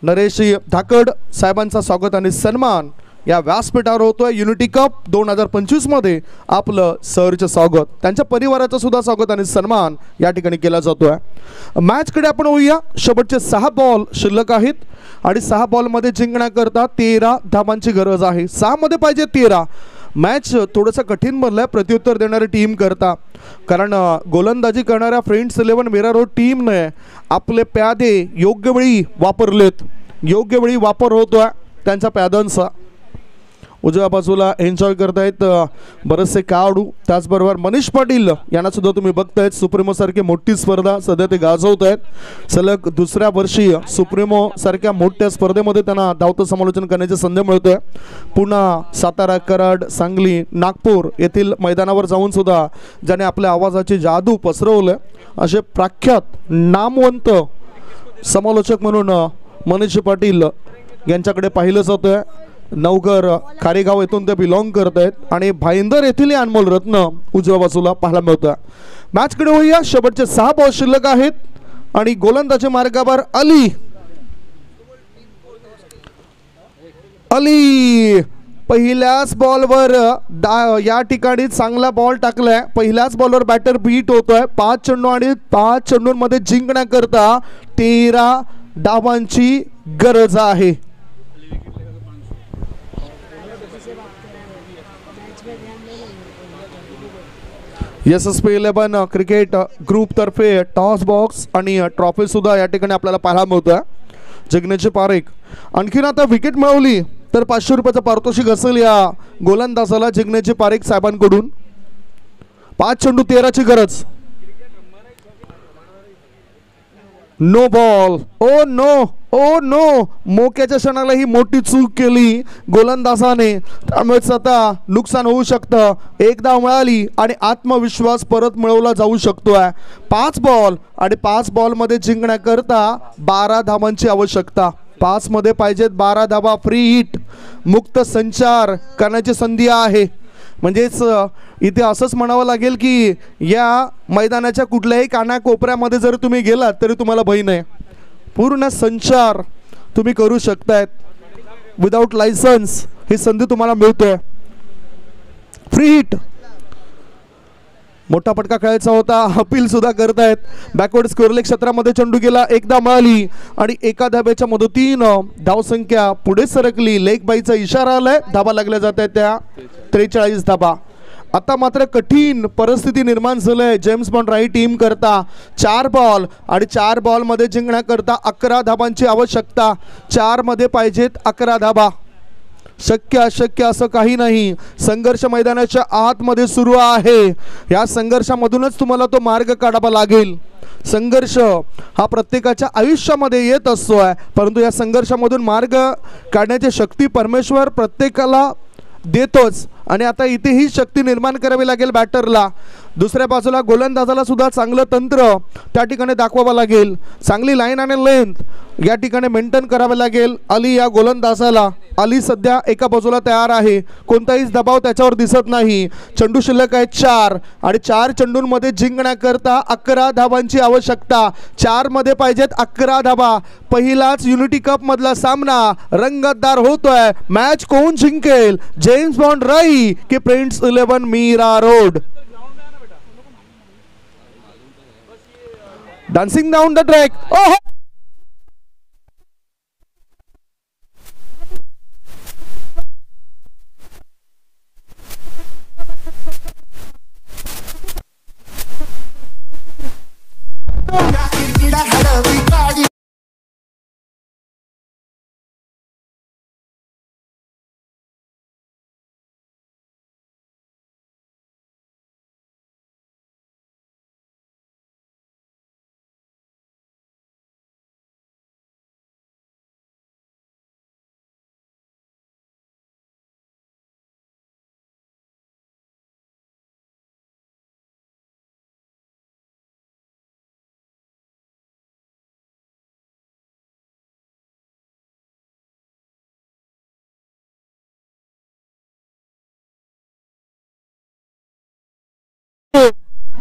Speaker 3: नरेश धाकड साहेबांचा स्वागत आणि सन्मान या व्यासपीठावर होतोय. युनिटी कप 2025 मध्ये आपलं सरचं स्वागत. त्यांच्या परिवाराचं सुद्धा स्वागत आणि सन्मान या ठिकाणी केला जातोय. मॅचकडे आपण होऊया. शेवटचे 6 बॉल शिल्लक आहेत आणि 6 बॉलमध्ये जिंकण्याकरता 13 धावांची गरज आहे. 6 मध्ये पाहिजे 13. मॅच थोडंसं कठीण बनलंय प्रत्युत्तर देणारी टीम करता. कारण गोलंदाजी करणाऱ्या फ्रेंड्स 11 मीरा रोड टीमने आपले प्यादे योग्य वेळी वापरलेत. योग्य वेळी वापर होतोय त्यांच्या प्यादांचा. उजव्या बाजूला एन्जॉय करतायत बरेचसे खेळाडू. त्याचबरोबर मनीष पाटील यांना सुद्धा तुम्ही बघतायत. सुप्रीमो सारखी मोठी स्पर्धा सध्या ते गाजवत आहेत. सलग दुसऱ्या वर्षी सुप्रीमो सारख्या मोठ्या स्पर्धेमध्ये त्यांना धावतं समालोचन करण्याची संधी मिळतोय. पुन्हा सातारा, कराड, सांगली, नागपूर येथील मैदानावर जाऊन सुद्धा ज्याने आपल्या आवाजाची जादू पसरवलं असे प्रख्यात नामवंत समालोचक म्हणून मनीष पाटील यांच्याकडे पाहिलं जातंय. नवघर खारेगाव येथून ते बिलॉंग करत आहेत आणि भाईंदर येथील अनमोल रत्न उजव्या बाजूला पाहायला मिळतं. मॅचकडे होऊया. शेवटचे 6 बॉल शिल्लक आहेत आणि गोलंदाजी मार्गावर अली पहिल्याच बॉलवर या ठिकाणी चांगला बॉल टाकलाय. पहिल्याच बॉलवर बॅटर बीट होतोय. 5 चेंडू आणि 5 चेंडूंमध्ये जिंकण्याकरता 13 धावांची गरज आहे. SSP11 क्रिकेट ग्रुप तर्फे टॉस बॉक्स आणि ट्रॉफी सुद्धा या ठिकाणी आपल्याला पाहायला मिळतोय. जिग्नेश पारेख. आणखीन आता विकेट मिळवली तर 500 रुपयाचं पारितोषिक असेल या गोलंदाजाला जिग्नेश पारेख साहेबांकडून. 5 चेंडू 13ची गरज. No ball. Oh no, oh no, मोक्याच्या क्षणाला ही मोठी चूक केली गोलंदाजाने, त्यामुळेच आता नुकसान होऊ शकतं. एक धाव मिळाली आणि आत्मविश्वास परत मिळवला जाऊ शकतोय. 5 बॉल आणि 5 बॉलमध्ये जिंकण्याकरता 12 धावांची आवश्यकता. 5 मध्ये पाहिजेत 12 धावा. फ्री हिट, मुक्त संचार करण्याची संधी आहे. म्हणजेच इथे असंच म्हणावं लागेल की या मैदानाच्या कुठल्याही कानाकोपऱ्यामध्ये जर तुम्ही गेलात तरी तुम्हाला भय नाही. पूर्ण संचार तुम्ही करू शकतायत. विदाउट लायसन्स ही संधी तुम्हाला मिळते. फ्री हिट, मोठा फटका खेळायचा होता. अपील सुद्धा करतायत. बॅकवर्ड स्क्वेअरलेग क्षेत्रामध्ये चेंडू गेला. एकदा मिळाली आणि एका धाब्याच्या मदतीनं धावसंख्या पुढे सरकली. लेग बाईचा इशारा आलाय. धाबा लागल्या जात आहेत त्या 43 धाबा. आता मात्र कठीण परिस्थिती निर्माण झालंय जेम्स बॉन्ड राही टीम करता. 4 बॉल आणि 4 बॉलमध्ये जिंकण्याकरता 11 धाबांची आवश्यकता. 4 मध्ये पाहिजेत 11 धाबा. शक्य अशक्य असं काही नाही. संघर्ष मैदानाच्या आतमध्ये सुरू आहे. या संघर्षामधूनच तुम्हाला तो मार्ग काढावा लागेल. संघर्ष हा प्रत्येकाच्या आयुष्यामध्ये येत असतोय, परंतु या संघर्षामधून मार्ग काढण्याची शक्ती परमेश्वर प्रत्येकाला देतोच. आणि आता इथे ही शक्ती निर्माण करावी लागेल बॅटरला. दुसऱ्या बाजूला गोलंदाजाला सुद्धा चांगलं तंत्र त्या ठिकाणी दाखवावं लागेल. चांगली लाईन आणि लेंथ या ठिकाणी मेंटेन करावं लागेल अली या गोलंदाजाला. अली सध्या एका बाजूला तयार आहे. कोणताही दबाव त्याच्यावर दिसत नाही. चेंडू शिल्लक आहे 4 आणि 4 चेंडूंमध्ये जिंकण्याकरता 11 धावांची आवश्यकता. 4 मध्ये पाहिजेत 11 धावा. पहिलाच युनिटी कप मधला सामना रंगतदार होतोय. मॅच कोण जिंकेल, जेम्स बॉन्ड राही की prince 11 Mira road. Dancing down the track. ओहो,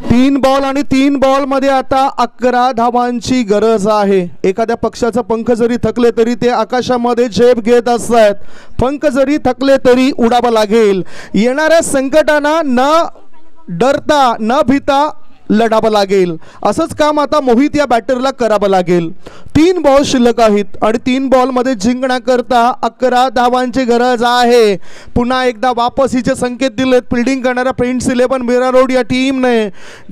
Speaker 3: तीन बॉल आणि 3 बॉल मध्ये आता 11 धावांची गरज आहे. एखाद्या पक्षाचा पंख जरी थकले तरी ते आकाशामध्ये झेप घेत असतात. पंख जरी थकले तरी उडावं लागेल. येणाऱ्या संकटांना न डरता न भीता लढावं लागेल. असंच काम आता मोहित या बॅटरला करावं लागेल. 3 बॉल शिल्लक आहेत आणि 3 बॉलमध्ये जिंकण्याकरता 11 धावांची गरज आहे. पुन्हा एकदा वापस हिचे संकेत दिलेत फिल्डिंग करणाऱ्या प्रिन्स 11 मीरा रोड या टीमने.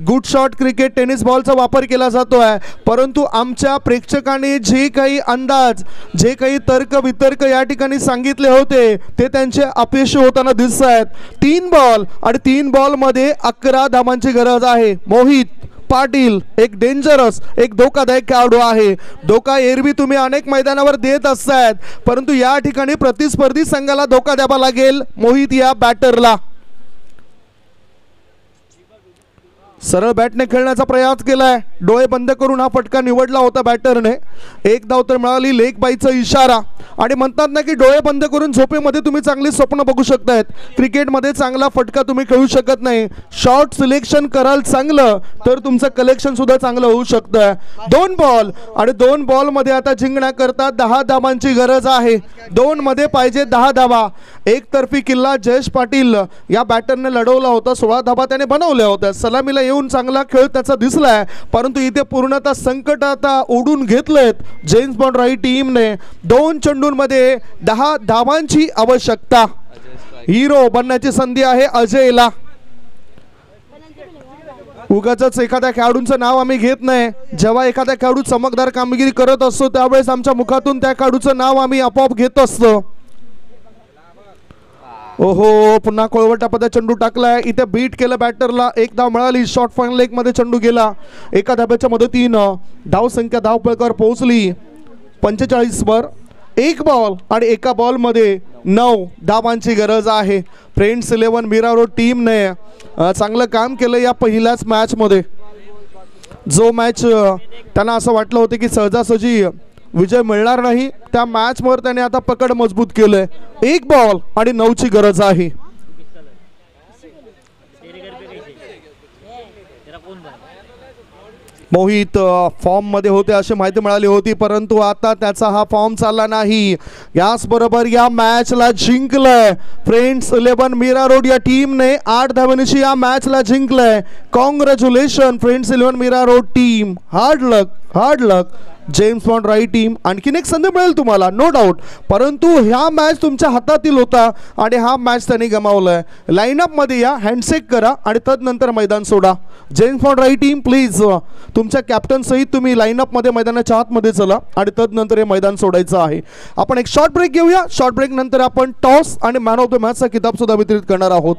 Speaker 3: गुड शॉट क्रिकेट टेनिस बॉलचा वापर केला जातो आहे, परंतु आमच्या प्रेक्षकांनी जे काही अंदाज जे काही तर्क वितर्क या ठिकाणी सांगितले होते ते त्यांचे अपयशी होताना दिसत आहेत. 3 बॉल आणि 3 बॉलमध्ये 11 धावांची गरज आहे. मोहित पाटील एक डेंजरस एक धोकादायक खेळाडू आहे. धोका एरवी तुम्ही अनेक मैदानावर देत असतात, परंतु या ठिकाणी प्रतिस्पर्धी संघाला धोका द्यावा लागेल मोहित या बॅटरला. सरळ बॅटने खेळण्याचा प्रयास केलाय. डोळे बंद करून हा फटका निवडला होता बॅटरने. 1 धाव तर मिळाली. लेग बाईचा इशारा. आणि म्हणतात ना की डोळे बंद करून झोपेमध्ये तुम्ही चांगली स्वप्न बघू शकतायत. क्रिकेटमध्ये चांगला फटका तुम्ही खेळू शकत नाही. शॉर्ट सिलेक्शन कराल चांगलं तर तुमचं कलेक्शन सुद्धा चांगलं होऊ शकतं. 2 बॉल आणि 2 बॉलमध्ये आता जिंकण्याकरता 10 धावांची गरज आहे. 2 मध्ये पाहिजे 10 धावा. एकतर्फी किल्ला जयेश पाटील या बॅटरने लढवला होता. 16 धावा त्याने बनवल्या होत्या. सलामीला येऊन चांगला खेळ त्याचा दिसलाय, परंतु इथे पूर्णतः संकट आता ओढून घेतलेत जेम्स बॉन्ड राही टीमने. 2 चेंडूंमध्ये 10 धावांची आवश्यकता. हिरो बनण्याची संधी आहे अजयला. उगाचच एखाद्या खेळाडूंचं नाव आम्ही घेत नाही. जेव्हा एखादा खेळाडू चमकदार कामगिरी करत असतो त्यावेळेस आमच्या मुखातून त्या खेळाडूचं नाव आम्ही आपोआप घेत असतो. ओहो, पुन्हा कोळवटापदा चेंडू टाकलाय. इथे बीट केलं बॅटरला. एक धाव मिळाली. शॉर्ट फायनल लेग मध्ये चेंडू गेला. एका धाब्याच्या मदतीनं धाव संख्या धावपळकर पोहोचली 45 वर. एक बॉल आणि एका बॉलमध्ये 9 धावांची गरज आहे. फ्रेंड्स 11 मीरा रोड टीमने चांगलं काम केलं या पहिल्याच मॅचमध्ये. जो मॅच त्यांना असं वाटलं होतं की सहजासहजी विजय मिळणार नाही, त्या मॅचवर त्याने आता पकड मजबूत केलंय. एक बॉल आणि 9ची गरज आहे. मोहित फॉर्म मध्ये होते अशी माहिती मिळाली होती, परंतु आता त्याचा हा फॉर्म चालला नाही. याचबरोबर या मॅचला जिंकलंय फ्रेंड्स 11 मीरा रोड या टीमने. 8 धावांची या मॅचला जिंकलंय. Congratulation friends 11 Mira road team. Hard luck James Bond right team. आणखीन एक संधी मिळेल तुम्हाला नो डाऊट, परंतु ह्या मॅच तुमच्या हातातील होता आणि हा मॅच त्यांनी गमावलाय. लाईनअपमध्ये या, हँडशेक करा आणि तदनंतर मैदान सोडा. James Bond right team please तुमच्या कॅप्टन सहित तुम्ही लाईनअपमध्ये मैदानाच्या आतमध्ये चला आणि तदनंतर हे मैदान सोडायचं आहे. आपण एक शॉर्ट ब्रेक घेऊया. शॉर्ट ब्रेक नंतर आपण टॉस आणि मॅन ऑफ द मॅचचा किताब सुद्धा वितरित करणार आहोत.